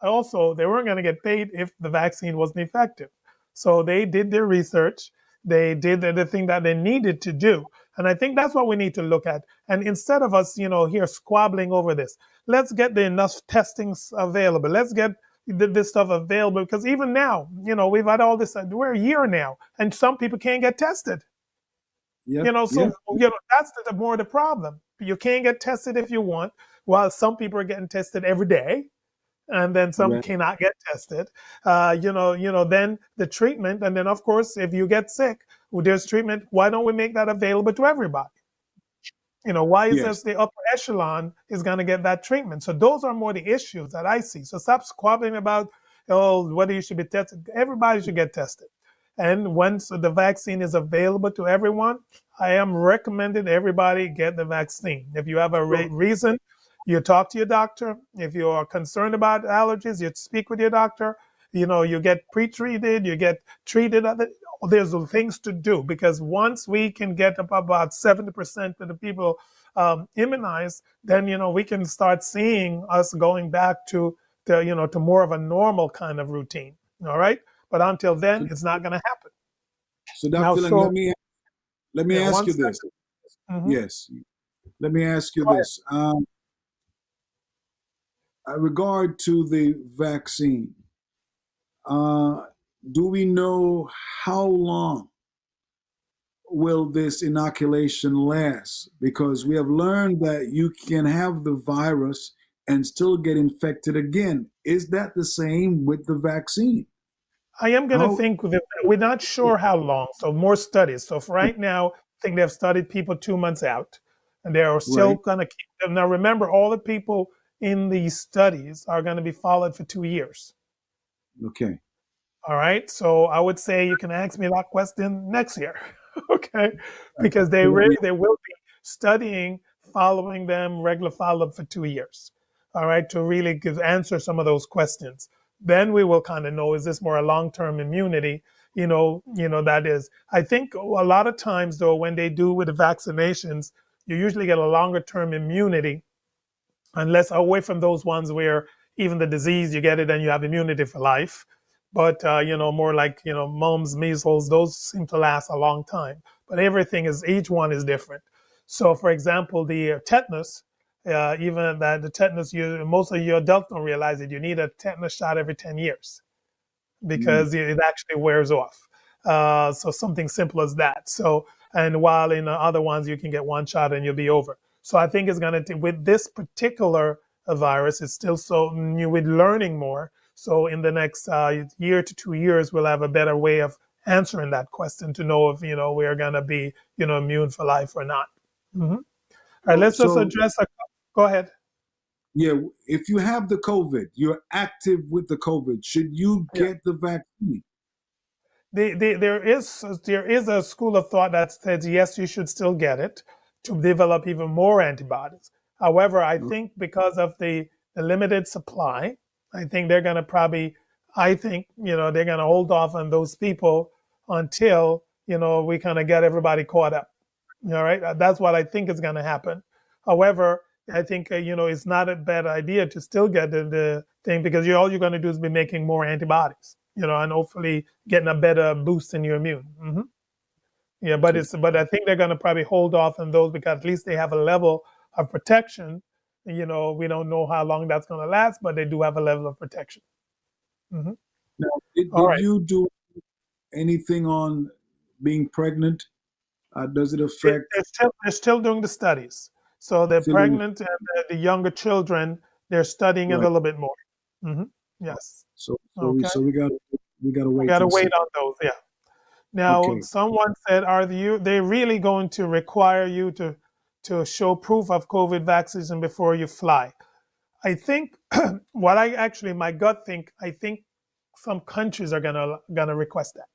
[SPEAKER 2] but also they weren't going to get paid if the vaccine wasn't effective. So they did their research. They did the thing that they needed to do. And I think that's what we need to look at. And instead of us, here squabbling over this, let's get the enough testings available. Let's get this stuff available, because even now, we've had all this. We're a year now, and some people can't get tested.
[SPEAKER 3] Yep.
[SPEAKER 2] So
[SPEAKER 3] Yep.
[SPEAKER 2] that's more the problem. You can't get tested if you want, while some people are getting tested every day, and then some
[SPEAKER 3] Right.
[SPEAKER 2] cannot get tested. Then the treatment, and then of course, if you get sick, there's treatment. Why don't we make that available to everybody? Why is
[SPEAKER 3] Yes.
[SPEAKER 2] this the upper echelon is going to get that treatment? So those are more the issues that I see. So stop squabbling about, whether you should be tested. Everybody should get tested. And once the vaccine is available to everyone, I am recommending everybody get the vaccine. If you have a reason, you talk to your doctor. If you are concerned about allergies, you speak with your doctor. You get pre-treated, you get treated. there's things to do, because once we can get up about 70% of the people immunized, then we can start seeing us going back to more of a normal kind of routine. All right, but until then,
[SPEAKER 3] So,
[SPEAKER 2] it's not going to happen.
[SPEAKER 3] so
[SPEAKER 2] Now,
[SPEAKER 3] Dr. Lang,
[SPEAKER 2] so
[SPEAKER 3] let me
[SPEAKER 2] yeah,
[SPEAKER 3] ask
[SPEAKER 2] one
[SPEAKER 3] you this.
[SPEAKER 2] second. Mm-hmm.
[SPEAKER 3] Yes, let me ask you
[SPEAKER 2] Go ahead.
[SPEAKER 3] this. Regard to the vaccine, uh, do we know how long will this inoculation last? Because we have learned that you can have the virus and still get infected again. Is that the same with the vaccine?
[SPEAKER 2] I am going to
[SPEAKER 3] How?
[SPEAKER 2] think that we're not sure how long, so more studies. So for right now, I think they've studied people 2 months out, and they are still
[SPEAKER 3] Right.
[SPEAKER 2] going to keep them. Now, remember, all the people in these studies are going to be followed for 2 years.
[SPEAKER 3] Okay.
[SPEAKER 2] All right. So I would say you can ask me that question next year. Okay. Because they
[SPEAKER 3] Yeah.
[SPEAKER 2] really they will be studying, following them, regular follow-up for 2 years. All right, to really answer some of those questions. Then we will kind of know, is this more a long-term immunity? That is. I think a lot of times though, when they do with the vaccinations, you usually get a longer term immunity, unless away from those ones where even the disease you get it and you have immunity for life. But more like mumps, measles, those seem to last a long time. But each one is different. So, for example, the tetanus, even that the tetanus, most of you adults don't realize that you need a tetanus shot every 10 years
[SPEAKER 3] Mm.
[SPEAKER 2] because it actually wears off. So something simple as that. So, and while in the other ones you can get one shot and you'll be over. So I think it's going to, with this particular virus, it's still so new with learning more. So in the next year to 2 years, we'll have a better way of answering that question to know if we are going to be immune for life or not. All right,
[SPEAKER 3] So,
[SPEAKER 2] let's just
[SPEAKER 3] so
[SPEAKER 2] address. Go ahead.
[SPEAKER 3] yeah, if you have the COVID, you're active with the COVID, should you
[SPEAKER 2] Yeah.
[SPEAKER 3] get the vaccine?
[SPEAKER 2] There is a school of thought that says yes, you should still get it to develop even more antibodies. However, I think because of the limited supply, I think they're going to probably, I think they're going to hold off on those people until we kind of get everybody caught up. All right, that's what I think is going to happen. However, I think it's not a bad idea to still get the thing, because all you're going to do is be making more antibodies, and hopefully getting a better boost in your immune. Yeah, but I think they're going to probably hold off on those because at least they have a level of protection. We don't know how long that's going to last, but they do have a level of protection. hmm
[SPEAKER 3] Now, did,
[SPEAKER 2] All
[SPEAKER 3] did
[SPEAKER 2] right.
[SPEAKER 3] you do anything on being pregnant? Does it affect
[SPEAKER 2] They're still doing the studies. So the
[SPEAKER 3] still in
[SPEAKER 2] pregnant and the younger children, they're studying it a
[SPEAKER 3] right?
[SPEAKER 2] little bit more. hmm Yes.
[SPEAKER 3] So so we
[SPEAKER 2] Okay.
[SPEAKER 3] so we gotta
[SPEAKER 2] We
[SPEAKER 3] wait
[SPEAKER 2] got to
[SPEAKER 3] and see.
[SPEAKER 2] wait on those. Yeah. Now,
[SPEAKER 3] Okay.
[SPEAKER 2] someone said, they really going to require you to show proof of COVID vaccination before you fly? I think my gut I think some countries are gonna request that.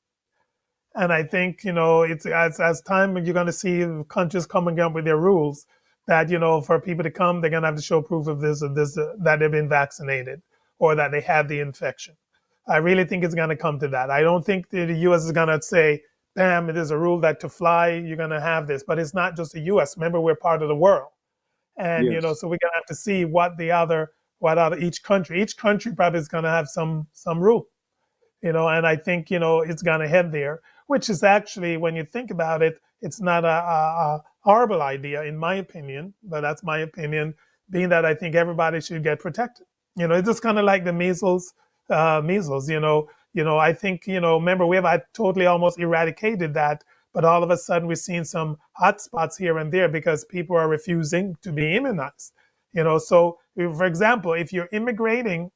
[SPEAKER 2] And I think, it's as time you're going to see countries coming up with their rules that, for people to come, they're going to have to show proof of this or this, that they've been vaccinated or that they had the infection. I really think it's going to come to that. I don't think the U.S. is going to say, bam, it is a rule that to fly, you're going to have this. But it's not just the U.S. Remember, we're part of the world. And,
[SPEAKER 3] Yes.
[SPEAKER 2] so we're going to have to see what other each country probably is going to have some rule, and I think, it's going to head there, which is actually, when you think about it, it's not a horrible idea, in my opinion, but that's my opinion, being that I think everybody should get protected. It's just kind of like the measles, I think, remember, we have totally almost eradicated that, but all of a sudden we're seeing some hot spots here and there because people are refusing to be immunized. So, for example, if you're immigrating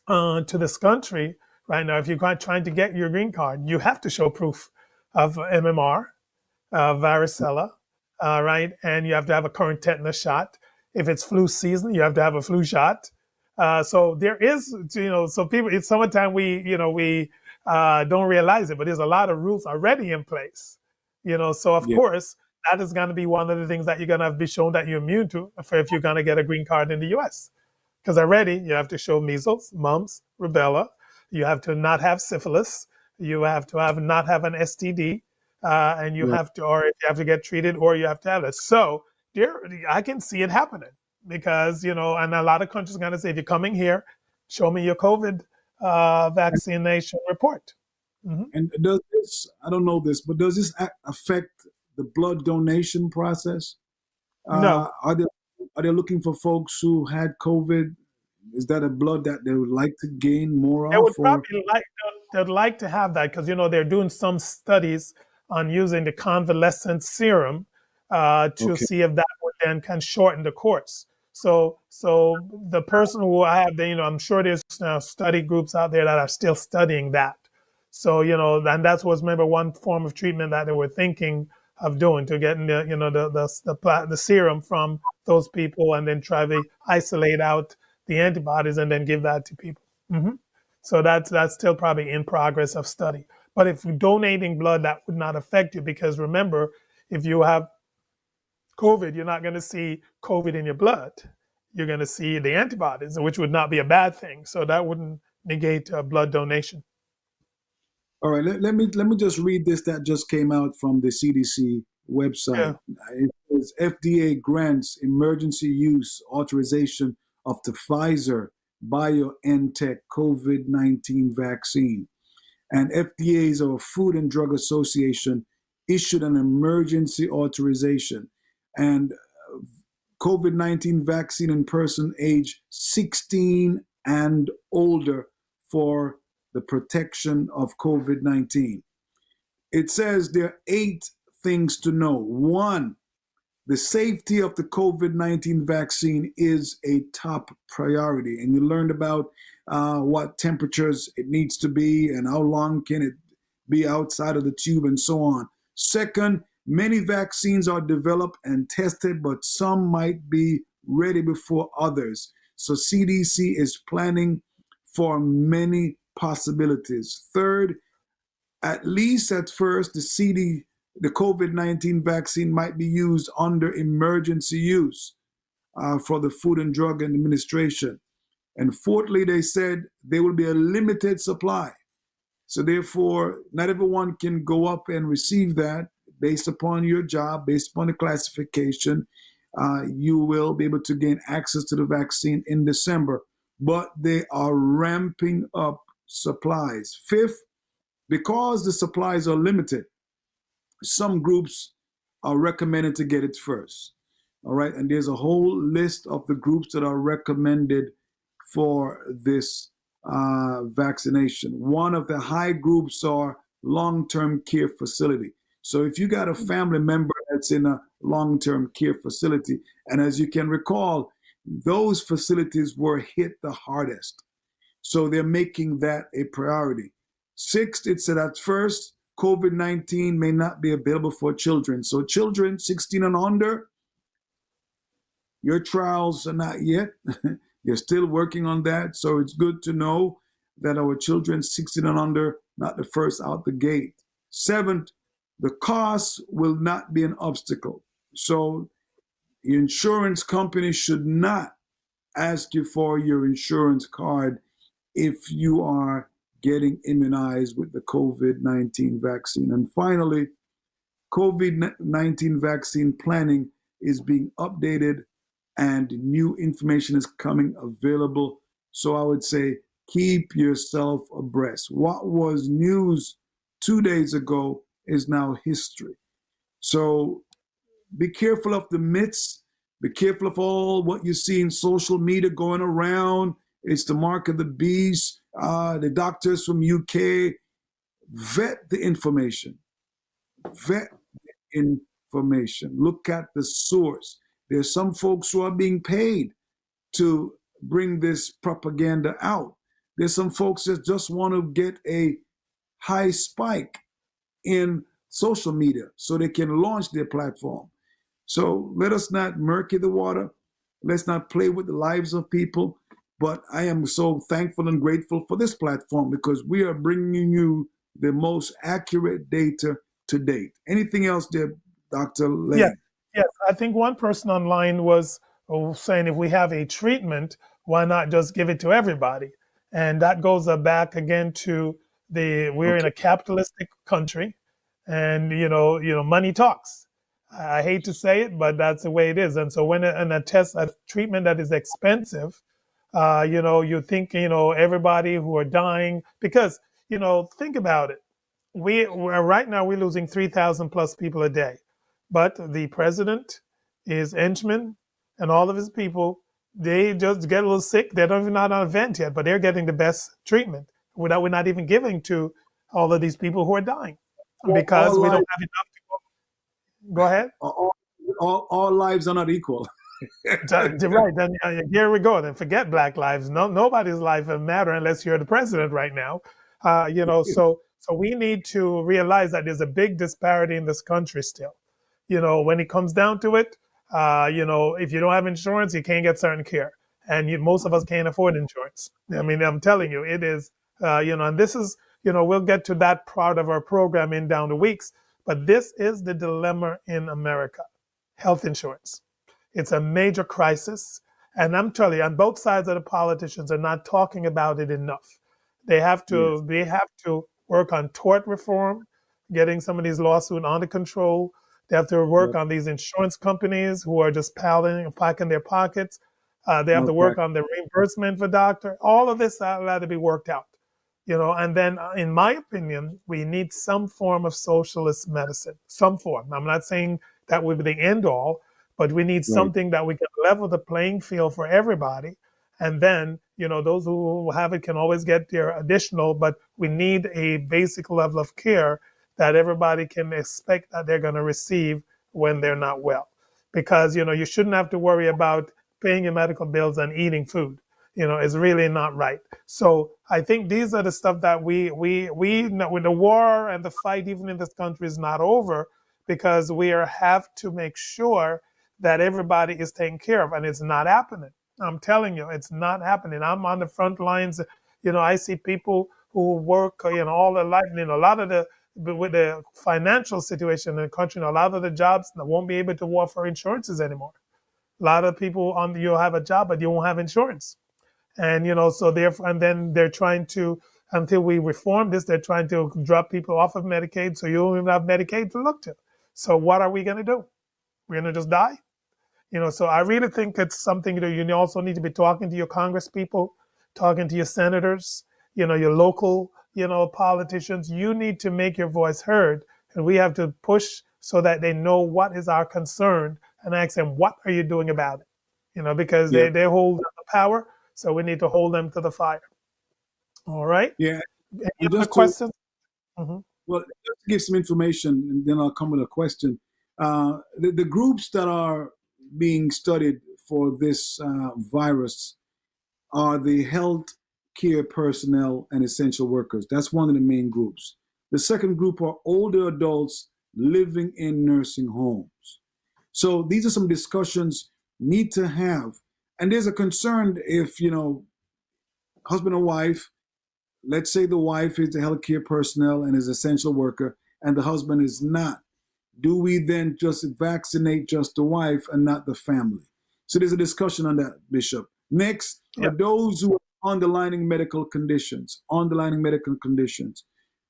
[SPEAKER 2] to this country right now, if you're trying to get your green card, you have to show proof of MMR, varicella, right? And you have to have a current tetanus shot. If it's flu season, you have to have a flu shot. So there is, so people, it's summertime, we don't realize it, but there's a lot of rules already in place. So of
[SPEAKER 3] Yeah.
[SPEAKER 2] course, that is going to be one of the things that you're going to be shown that you're immune to if you're going to get a green card in the US. Because already you have to show measles, mumps, rubella. You have to not have syphilis. you have to have not have an STD, and you
[SPEAKER 3] Right.
[SPEAKER 2] have to, or if you have to get treated, or you have to have it. So there, I can see it happening because and a lot of countries are going to say, if you're coming here, show me your COVID vaccination report. Hmm.
[SPEAKER 3] And does this, I don't know this, but does this affect the blood donation process?
[SPEAKER 2] No,
[SPEAKER 3] Are they looking for folks who had COVID? Is that a blood that they would like to gain more
[SPEAKER 2] they
[SPEAKER 3] of?
[SPEAKER 2] would
[SPEAKER 3] Or
[SPEAKER 2] probably they'd like to have that because they're doing some studies on using the convalescent serum to
[SPEAKER 3] okay,
[SPEAKER 2] see if that would then can shorten the course. So the person who I have, I'm sure there's now study groups out there that are still studying that. So and that was maybe one form of treatment that they were thinking of doing, to getting the serum from those people and then try to isolate out the antibodies and then give that to people. Hmm. So that's still probably in progress of study. But if you're donating blood, that would not affect you because remember, if you have COVID, you're not going to see COVID in your blood. You're going to see the antibodies, which would not be a bad thing. So that wouldn't negate blood donation.
[SPEAKER 3] all right. Let me just read this that just came out from the CDC
[SPEAKER 2] Yeah.
[SPEAKER 3] website. It says FDA grants emergency use authorization of the Pfizer BioNTech COVID-19 vaccine. And FDA's, or Food and Drug Association, issued an emergency authorization. And COVID-19 vaccine in person age 16 and older for the protection of COVID-19. It says there are 8 things to know. 1, the safety of the COVID-19 vaccine is a top priority. And you learned about what temperatures it needs to be and how long can it be outside of the tube and so on. Second, many vaccines are developed and tested, but some might be ready before others. So CDC is planning for many possibilities. Third, at least at first, the COVID-19 vaccine might be used under emergency use for the Food and Drug Administration. And fourthly, they said there will be a limited supply. So therefore, not everyone can go up and receive that based upon your job, based upon the classification. You will be able to gain access to the vaccine in December, but they are ramping up supplies. Fifth, because the supplies are limited, some groups are recommended to get it first. All right. And there's a whole list of the groups that are recommended for this vaccination. One of the high groups are long-term care facility. So if you got a family member that's in a long-term care facility, and as you can recall, those facilities were hit the hardest. So they're making that a priority. Sixth, it said at first, COVID-19 may not be available for children. So children 16 and under, your trials are not yet. They're still working on that. So it's good to know that our children 16 and under, not the first out the gate. Seventh, the cost will not be an obstacle. So the insurance company should not ask you for your insurance card if you are getting immunized with the COVID-19 vaccine. And finally, COVID-19 vaccine planning is being updated and new information is coming available. So I would say keep yourself abreast. What was news 2 days ago is now history. So be careful of the myths. Be careful of all what you see in social media going around. It's the mark of the beast. The doctors from UK, vet the information. Vet the information. Look at the source. There's some folks who are being paid to bring this propaganda out. There's some folks that just want to get a high spike in social media so they can launch their platform. So let us not murky the water. Let's not play with the lives of people. But I am so thankful and grateful for this platform because we are bringing you the most accurate data to date. Anything else there, Dr. Lane?
[SPEAKER 2] Yes, yes. I think one person online was saying if we have a treatment, why not just give it to everybody? And that goes back again to we're in a capitalistic country, and money talks. I hate to say it, but that's the way it is. And so when a treatment that is expensive, you think everybody who are dying, because think about it. Right now we're losing 3,000 plus people a day, but the president, his henchmen, and all of his people, they just get a little sick. They're not even on an event yet, but they're getting the best treatment. We're not even giving to all of these people who are dying because
[SPEAKER 3] all
[SPEAKER 2] we don't
[SPEAKER 3] lives,
[SPEAKER 2] have enough to go. Go ahead.
[SPEAKER 3] all lives are not equal.
[SPEAKER 2] Right. Then here we go. Then forget Black lives. No, nobody's life will matter unless you're the president right now. So we need to realize that there's a big disparity in this country still. When it comes down to it, if you don't have insurance, you can't get certain care, and most of us can't afford insurance. I mean, I'm telling you, it is. And this is, we'll get to that part of our program in down the weeks. But this is the dilemma in America: health insurance. It's a major crisis. And I'm telling you, on both sides of the politicians are not talking about it enough. They have to
[SPEAKER 3] Yes.
[SPEAKER 2] they have to work on tort reform, getting some of these lawsuits under control. They have to work
[SPEAKER 3] Yep.
[SPEAKER 2] on these insurance companies who are just packing their pockets. They have
[SPEAKER 3] No
[SPEAKER 2] to work
[SPEAKER 3] fact.
[SPEAKER 2] on the reimbursement for doctor. All of this had to be worked out. And then in my opinion, we need some form of socialist medicine, some form. I'm not saying that would be the end all, but we need
[SPEAKER 3] Right.
[SPEAKER 2] something that we can level the playing field for everybody. And then, those who have it can always get their additional, but we need a basic level of care that everybody can expect that they're going to receive when they're not well. Because, you shouldn't have to worry about paying your medical bills and eating food. It's really not right. So I think these are the stuff that we know when the war and the fight, even in this country, is not over, because have to make sure that everybody is taken care of, and it's not happening. I'm telling you, it's not happening. I'm on the front lines. I see people who work, all their life. A lot of with the financial situation in the country, a lot of the jobs won't be able to offer insurances anymore. A lot of people you'll have a job, but you won't have insurance. And so therefore, and then they're trying to, until we reform this, they're trying to drop people off of Medicaid, so you don't even have Medicaid to look to. So what are we going to do? We're going to just die? So I really think it's something that you also need to be talking to your Congress people, talking to your senators, your local, politicians. You need to make your voice heard, and we have to push so that they know what is our concern and ask them, what are you doing about it? Because
[SPEAKER 3] Yeah.
[SPEAKER 2] they hold the power, so we need to hold them to the fire. All right.
[SPEAKER 3] Yeah.
[SPEAKER 2] Any
[SPEAKER 3] And
[SPEAKER 2] other
[SPEAKER 3] just to
[SPEAKER 2] questions? hmm
[SPEAKER 3] Well, just to give some information, and then I'll come with a question. The groups that are being studied for this virus are the health care personnel and essential workers. That's one of the main groups. The second group are older adults living in nursing homes. So these are some discussions need to have. And there's a concern if, husband and wife, let's say the wife is the healthcare personnel and is essential worker, and the husband is not. Do we then just vaccinate just the wife and not the family? So there's a discussion on that, Bishop. Next
[SPEAKER 2] Yeah.
[SPEAKER 3] are those who are underlying medical conditions,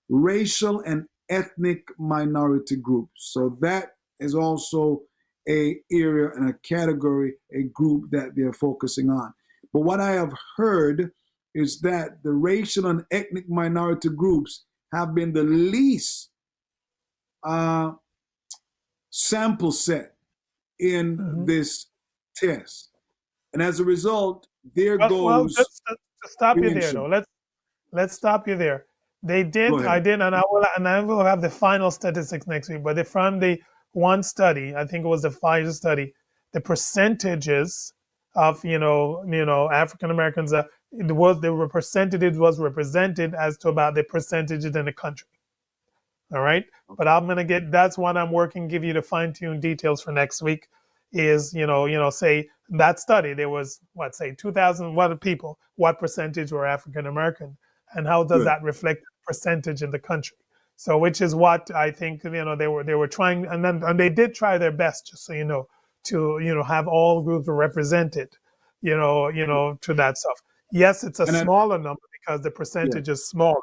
[SPEAKER 3] racial and ethnic minority groups. So that is also a area and a category, a group that they're focusing on. But what I have heard is that the racial and ethnic minority groups have been the least sample set in
[SPEAKER 2] hmm
[SPEAKER 3] this test. And as a result, there
[SPEAKER 2] Well,
[SPEAKER 3] goes
[SPEAKER 2] just to stop you there,
[SPEAKER 3] prevention.
[SPEAKER 2] though. Let's stop you there. They
[SPEAKER 3] Go
[SPEAKER 2] did, I
[SPEAKER 3] ahead.
[SPEAKER 2] did, and I will have the final statistics next week. But from the one study, I think it was the Pfizer study, the percentages of African Americans, the percentage was represented as to about the percentages in the country. All right, but that's what I'm working. Give you the fine tuned details for next week. Is say that study there was what say 2,000 what people, what percentage were African American, and how does
[SPEAKER 3] Good.
[SPEAKER 2] that reflect the percentage in the country? So which is what I think they were trying, and they did try their best, just so you know, to have all groups represented, to that stuff. Yes, it's a
[SPEAKER 3] And I,
[SPEAKER 2] smaller number because the
[SPEAKER 3] yeah,
[SPEAKER 2] percentage is smaller,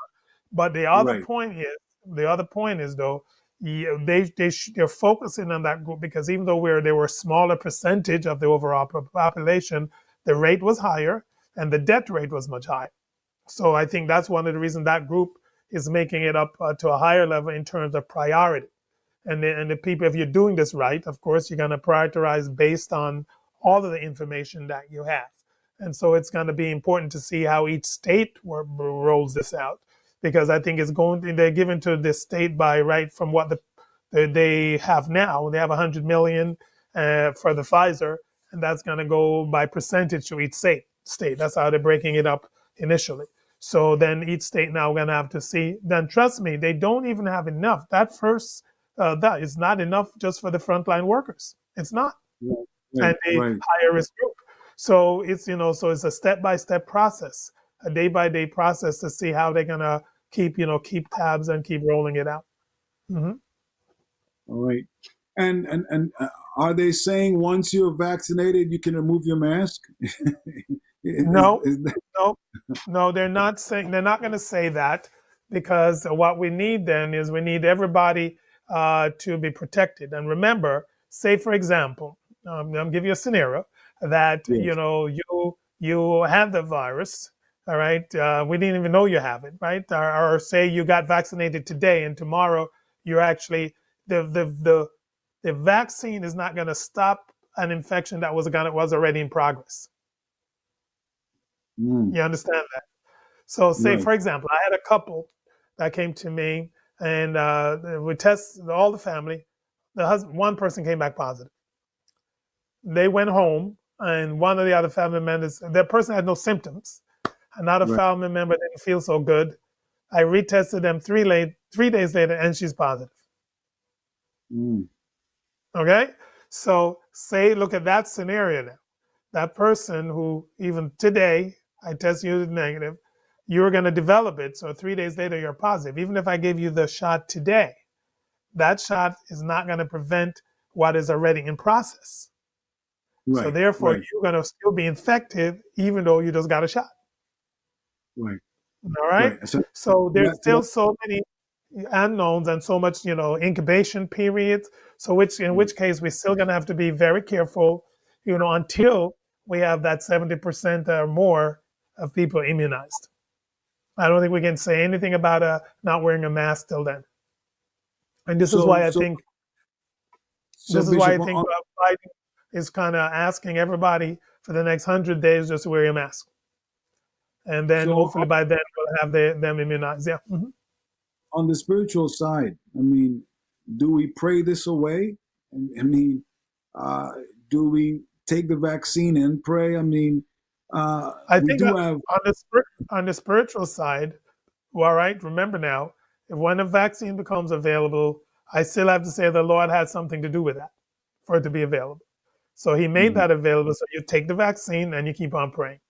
[SPEAKER 2] But
[SPEAKER 3] Right.
[SPEAKER 2] the other point is though, they're focusing on that group because even though they were a smaller percentage of the overall population, the rate was higher and the death rate was much higher. So I think that's one of the reasons that group is making it up to a higher level in terms of priority. And the people, if you're doing this right, of course, you're going to prioritize based on all of the information that you have. And so it's going to be important to see how each state rolls this out, because I think they're given to the state by right from what they have now. They have 100 million for the Pfizer, and that's going to go by percentage to each state. That's how they're breaking it up initially. So then each state now going to have to see. Then trust me, they don't even have enough. That is not enough just for the frontline workers. It's not,
[SPEAKER 3] Right.
[SPEAKER 2] and
[SPEAKER 3] Right.
[SPEAKER 2] a
[SPEAKER 3] Right.
[SPEAKER 2] higher risk group. So it's a step by step process, a day by day process to see how they're gonna keep tabs and keep rolling it out. Hmm.
[SPEAKER 3] All right. And are they saying once you're vaccinated, you can remove your mask?
[SPEAKER 2] No,
[SPEAKER 3] Is that,
[SPEAKER 2] no, no. They're not going to say that, because what we need then is we need everybody to be protected. And remember, say for example, I'm give you a scenario that
[SPEAKER 3] yes.
[SPEAKER 2] you have the virus. All right, we didn't even know you have it, right? Or say you got vaccinated today and tomorrow you're actually the vaccine is not going to stop an infection that was already in progress.
[SPEAKER 3] Mm,
[SPEAKER 2] You understand that? So, say
[SPEAKER 3] right.
[SPEAKER 2] for example, I had a couple that came to me, and we tested all the family. One person came back positive. They went home, and one of the other family members, that person had no symptoms. Another
[SPEAKER 3] Right.
[SPEAKER 2] family member didn't feel so good. I retested them 3 days later, and she's positive.
[SPEAKER 3] Mm,
[SPEAKER 2] Okay, so look at that scenario now. That person who even today I test you negative, you're going to develop it. So 3 days later, you're positive. Even if I give you the shot today, that shot is not going to prevent what is already in process. So
[SPEAKER 3] right.
[SPEAKER 2] therefore,
[SPEAKER 3] Right.
[SPEAKER 2] you're going to still be infected, even though you just got a shot.
[SPEAKER 3] Right.
[SPEAKER 2] All right.
[SPEAKER 3] Right. So
[SPEAKER 2] So there's
[SPEAKER 3] that
[SPEAKER 2] still so many unknowns and so much, incubation periods. So in which case we're still going to have to be very careful, until we have that 70% or more of people immunized. I don't think we can say anything about not wearing a mask till then. And this is
[SPEAKER 3] so
[SPEAKER 2] why I
[SPEAKER 3] so
[SPEAKER 2] think
[SPEAKER 3] so
[SPEAKER 2] this is why
[SPEAKER 3] Bishop
[SPEAKER 2] I think Biden is kind of asking everybody for the next 100 days just to wear your mask, and then
[SPEAKER 3] so
[SPEAKER 2] hopefully by then we'll have them immunized. Yeah. Mhm.
[SPEAKER 3] on the spiritual side, I mean, do we pray this away? I mean, uh, do we take the vaccine and pray? I mean,
[SPEAKER 2] I
[SPEAKER 3] we
[SPEAKER 2] think
[SPEAKER 3] do have
[SPEAKER 2] on the spiritual side, all right. Remember now, if when a vaccine becomes available, I still have to say the Lord had something to do with that for it to be available. So He made
[SPEAKER 3] mhm,
[SPEAKER 2] that available. So you take the vaccine and you keep on praying.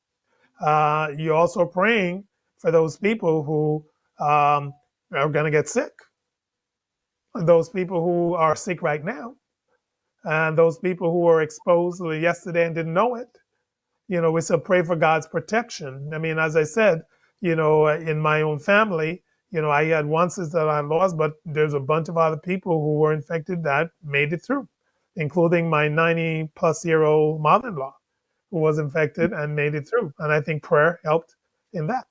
[SPEAKER 2] You're also praying for those people who are going to get sick, those people who are sick right now, and those people who were exposed yesterday and didn't know it. We still pray for God's protection. I mean, as I said, in my own family, I had one sister that I lost, but there's a bunch of other people who were infected that made it through, including my 90-plus-year-old mother-in-law who was infected and made it through. And I think prayer helped in that.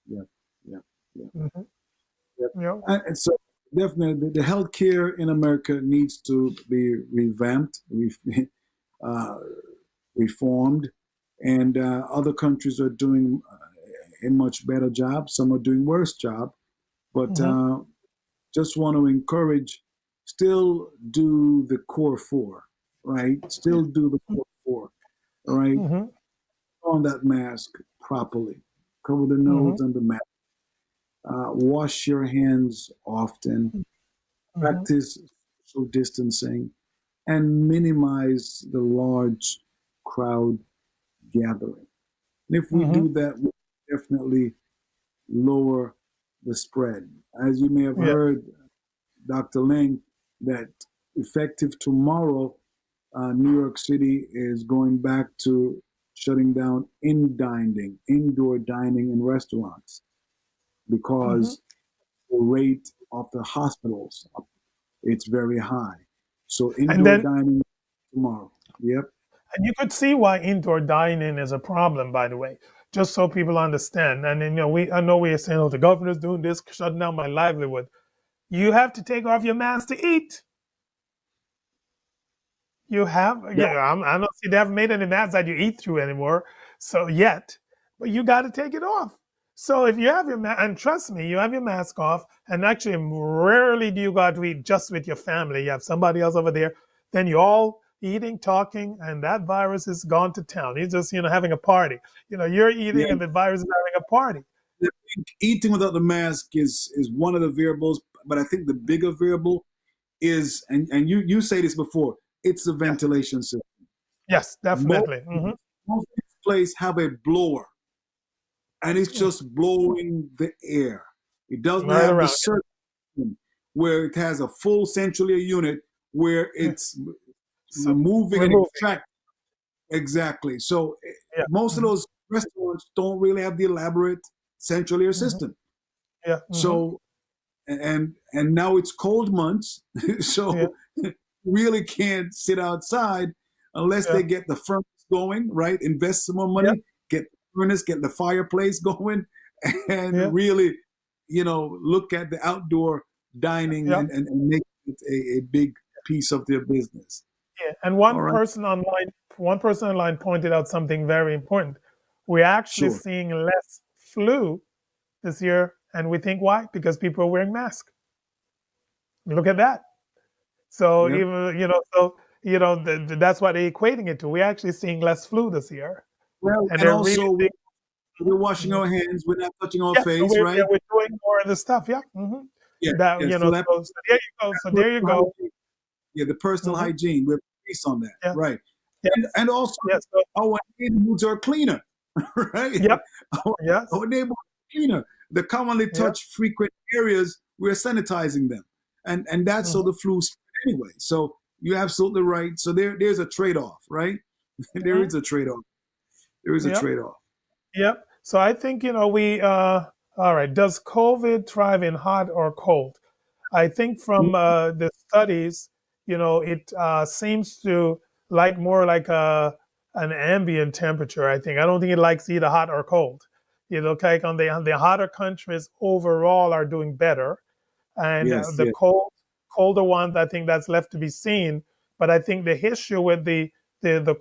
[SPEAKER 3] yeah, yeah, yeah.
[SPEAKER 2] Hmm.
[SPEAKER 3] Yeah.
[SPEAKER 2] You know?
[SPEAKER 3] And so definitely the healthcare in America needs to be revamped, uh, reformed, and other countries are doing a much better job. Some are doing worse job, but
[SPEAKER 2] Hmm.
[SPEAKER 3] just want to encourage, still do the core four, right? Still do the core four, all right?
[SPEAKER 2] Hmm.
[SPEAKER 3] On that mask properly, cover the
[SPEAKER 2] Hmm.
[SPEAKER 3] nose and the mouth. Wash your hands often,
[SPEAKER 2] Hmm.
[SPEAKER 3] practice social distancing, and minimize the large crowd gathering. And if we
[SPEAKER 2] Hmm.
[SPEAKER 3] do that, we definitely lower the spread. As you may have
[SPEAKER 2] Yeah.
[SPEAKER 3] heard, Dr. Ling, that effective tomorrow, New York City is going back to shutting down indoor dining in restaurants.
[SPEAKER 2] Hmm.
[SPEAKER 3] because the rate of the hospitals, it's very high. So
[SPEAKER 2] And
[SPEAKER 3] indoor
[SPEAKER 2] then,
[SPEAKER 3] dining tomorrow. Yep.
[SPEAKER 2] and you could see why indoor dining is a problem, by the way, just so people understand. And then, I know we are saying, oh, the governor's doing this, shutting down my livelihood. You have to take off your mask to eat. You have,
[SPEAKER 3] That,
[SPEAKER 2] yeah. I don't see they haven't made any masks that you eat through anymore, so yet, but you got to take it off. So if you have your mask, and trust me, you have your mask off, and actually, rarely do you go out to eat just with your family. You have somebody else over there, then you all eating, talking, and that virus is gone to town. He's just, having a party. You're eating,
[SPEAKER 3] yeah,
[SPEAKER 2] and the virus is having a party.
[SPEAKER 3] I think eating without the mask is one of the variables, but I think the bigger variable is, and you say this before, it's the
[SPEAKER 2] Yes,
[SPEAKER 3] ventilation system.
[SPEAKER 2] yes,
[SPEAKER 3] Most,
[SPEAKER 2] definitely.
[SPEAKER 3] most places have a blower, and it's just blowing the air. It doesn't
[SPEAKER 2] Right
[SPEAKER 3] have the
[SPEAKER 2] around.
[SPEAKER 3] circulation where it has a full central air unit where
[SPEAKER 2] Yeah.
[SPEAKER 3] it's
[SPEAKER 2] So
[SPEAKER 3] removing and
[SPEAKER 2] removing.
[SPEAKER 3] extracting. Exactly. So
[SPEAKER 2] Yeah.
[SPEAKER 3] most of those restaurants don't really have the elaborate central air
[SPEAKER 2] Hmm.
[SPEAKER 3] system.
[SPEAKER 2] Yeah.
[SPEAKER 3] So and now it's cold months,
[SPEAKER 2] Yeah.
[SPEAKER 3] so you really can't sit outside unless
[SPEAKER 2] Yeah.
[SPEAKER 3] they get the furnace going, right? Invest some more
[SPEAKER 2] Yeah.
[SPEAKER 3] money, get the furnace, get the fireplace going, and
[SPEAKER 2] Yeah.
[SPEAKER 3] really, look at the outdoor dining
[SPEAKER 2] Yeah.
[SPEAKER 3] and make it a big piece of their business.
[SPEAKER 2] Yeah, and
[SPEAKER 3] All right,
[SPEAKER 2] one person online pointed out something very important. We're actually
[SPEAKER 3] sure.
[SPEAKER 2] seeing less flu this year, and we think why? Because people are wearing masks. Look at that. So
[SPEAKER 3] Yep.
[SPEAKER 2] even that's why they're equating it to. We're actually seeing less flu this year,
[SPEAKER 3] Well,
[SPEAKER 2] and
[SPEAKER 3] and
[SPEAKER 2] they're really
[SPEAKER 3] also
[SPEAKER 2] seeing.
[SPEAKER 3] we're washing
[SPEAKER 2] Mhm.
[SPEAKER 3] our hands, we're not touching our
[SPEAKER 2] Yeah, so
[SPEAKER 3] face, right?
[SPEAKER 2] we're doing more of the stuff. Yeah,
[SPEAKER 3] Yeah,
[SPEAKER 2] that
[SPEAKER 3] yeah. So that
[SPEAKER 2] so there you go. So there you
[SPEAKER 3] personal
[SPEAKER 2] go.
[SPEAKER 3] hygiene, yeah, the personal
[SPEAKER 2] Hmm.
[SPEAKER 3] hygiene, we're based on that,
[SPEAKER 2] Yeah.
[SPEAKER 3] right?
[SPEAKER 2] Yes.
[SPEAKER 3] And also
[SPEAKER 2] Yes. So,
[SPEAKER 3] our neighborhoods are cleaner, right?
[SPEAKER 2] yep.
[SPEAKER 3] Our,
[SPEAKER 2] Yes.
[SPEAKER 3] our neighborhoods are cleaner. The commonly
[SPEAKER 2] Yeah.
[SPEAKER 3] touched frequent areas, we're sanitizing them. And that's so
[SPEAKER 2] Hmm.
[SPEAKER 3] the flu spread anyway. So you're absolutely right. So there's a trade-off, right? There
[SPEAKER 2] Hmm.
[SPEAKER 3] is a trade-off. There is a
[SPEAKER 2] Yep.
[SPEAKER 3] trade-off.
[SPEAKER 2] Yep. So I think, we all right, does COVID thrive in hot or cold? I think from the studies, it seems to like more like an ambient temperature, I think. I don't think it likes either hot or cold. Like on the hotter countries overall are doing better, and
[SPEAKER 3] Yes,
[SPEAKER 2] the
[SPEAKER 3] yes,
[SPEAKER 2] colder ones, I think that's left to be seen. But I think the issue with the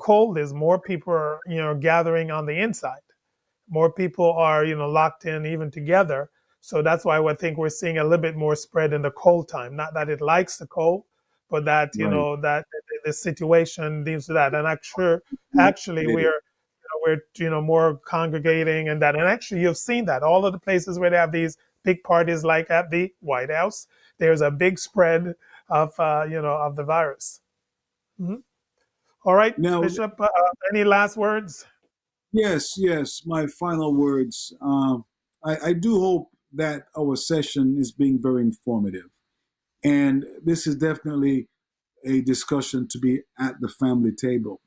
[SPEAKER 2] cold is more people are, gathering on the inside. More people are, locked in even together. So that's why I think we're seeing a little bit more spread in the cold time. Not that it likes the cold, but that,
[SPEAKER 3] right.
[SPEAKER 2] that the situation deals with that. And actually
[SPEAKER 3] It is.
[SPEAKER 2] we're, more congregating and that. And actually you've seen that all of the places where they have these big parties, like at the White House, there's a big spread of, of the virus. Mhm. All right,
[SPEAKER 3] Now,
[SPEAKER 2] Bishop, any last words?
[SPEAKER 3] yes, yes. My final words. I do hope that our session is being very informative. And this is definitely a discussion to be at the family table.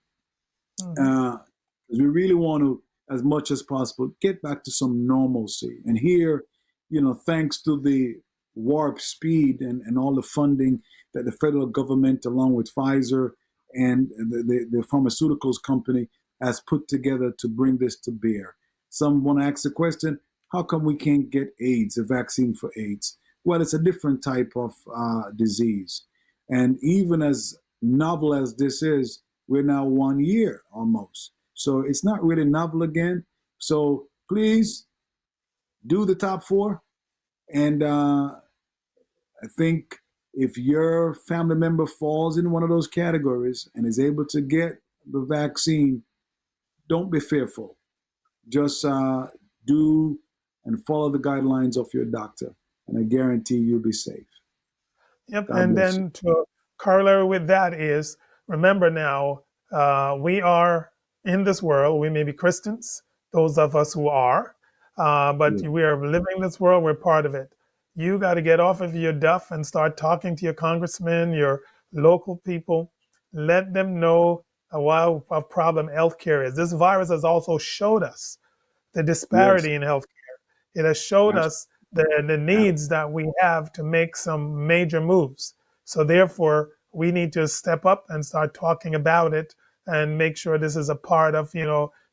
[SPEAKER 2] Hmm.
[SPEAKER 3] Uh, we really want to, as much as possible, get back to some normalcy. And here, thanks to the warp speed and all the funding that the federal government, along with Pfizer and the pharmaceuticals company, has put together to bring this to bear. Some want to ask the question, how come we can't get AIDS, a vaccine for AIDS? Well, it's a different type of disease. And even as novel as this is, we're now 1 year almost. So it's not really novel again. So please do the top four. And I think if your family member falls in one of those categories and is able to get the vaccine, don't be fearful. Just do and follow the guidelines of your doctor. And I guarantee you'll be safe.
[SPEAKER 2] Yep.
[SPEAKER 3] God
[SPEAKER 2] And
[SPEAKER 3] bless you.
[SPEAKER 2] then to corollary with that is, remember now, we are in this world. We may be Christians, those of us who are, but
[SPEAKER 3] Yeah.
[SPEAKER 2] we are living in this world. We're part of it. You got to get off of your duff and start talking to your congressmen, your local people. Let them know what a problem healthcare is. This virus has also showed us the
[SPEAKER 3] Yes,
[SPEAKER 2] disparity in healthcare. It has showed
[SPEAKER 3] absolutely.
[SPEAKER 2] us the needs that we have to make some major moves. So therefore, we need to step up and start talking about it and make sure this is a part of,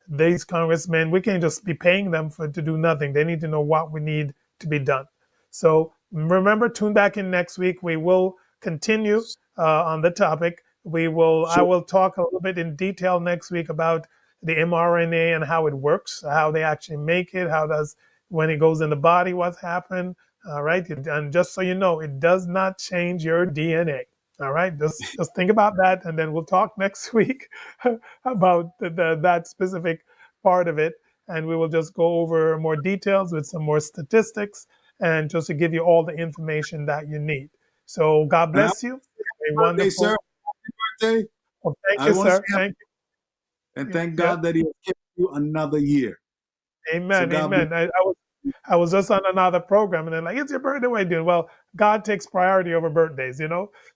[SPEAKER 2] these congressmen. We can't just be paying them to do nothing. They need to know what we need to be done. So remember, tune back in next week. We will continue on the topic. I will talk a little bit in detail next week about the mRNA and how it works, how they actually make it, when it goes in the body, what's happened. All right. And just so you know, it does not change your DNA. All right. Just think about that. And then we'll talk next week about that specific part of it. And we will just go over more details with some more statistics and just to give you all the information that you need. So God bless you. A wonderful
[SPEAKER 3] sir. Happy birthday.
[SPEAKER 2] Well, thank you, sir. Thank you.
[SPEAKER 3] And thank God that He has given you another year.
[SPEAKER 2] Amen. So amen. I was just on another program, and they're like, "It's your birthday. What are you doing?" Well, God takes priority over birthdays,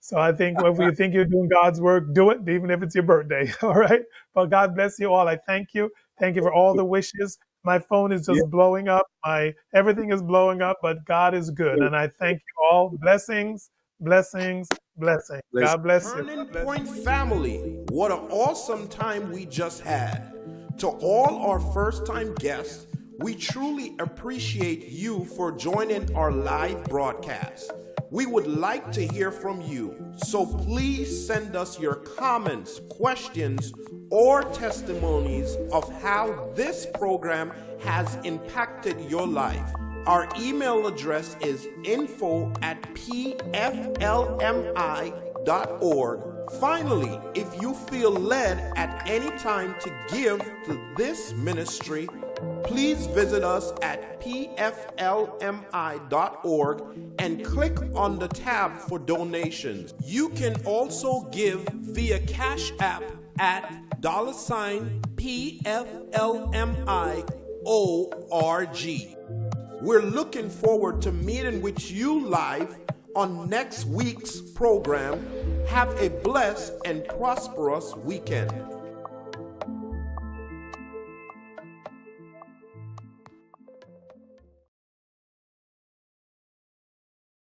[SPEAKER 2] So I think if you think you're doing God's work, do it, even if it's your birthday. All right. But God bless you all. I thank you. Thank you for all the wishes. My phone is just blowing up. Everything is blowing up, but God is good, and I thank you all. Blessings, blessings, blessings. God bless you.
[SPEAKER 1] Turning Point family, what an awesome time we just had. To all our first-time guests, we truly appreciate you for joining our live broadcast. We would like to hear from you, so please send us your comments, questions, or testimonies of how this program has impacted your life. Our email address is info@pflmi.org. Finally, if you feel led at any time to give to this ministry, please visit us at pflmi.org and click on the tab for donations. You can also give via Cash App at $PFLMIORG. We're looking forward to meeting with you live on next week's program. Have a blessed and prosperous weekend.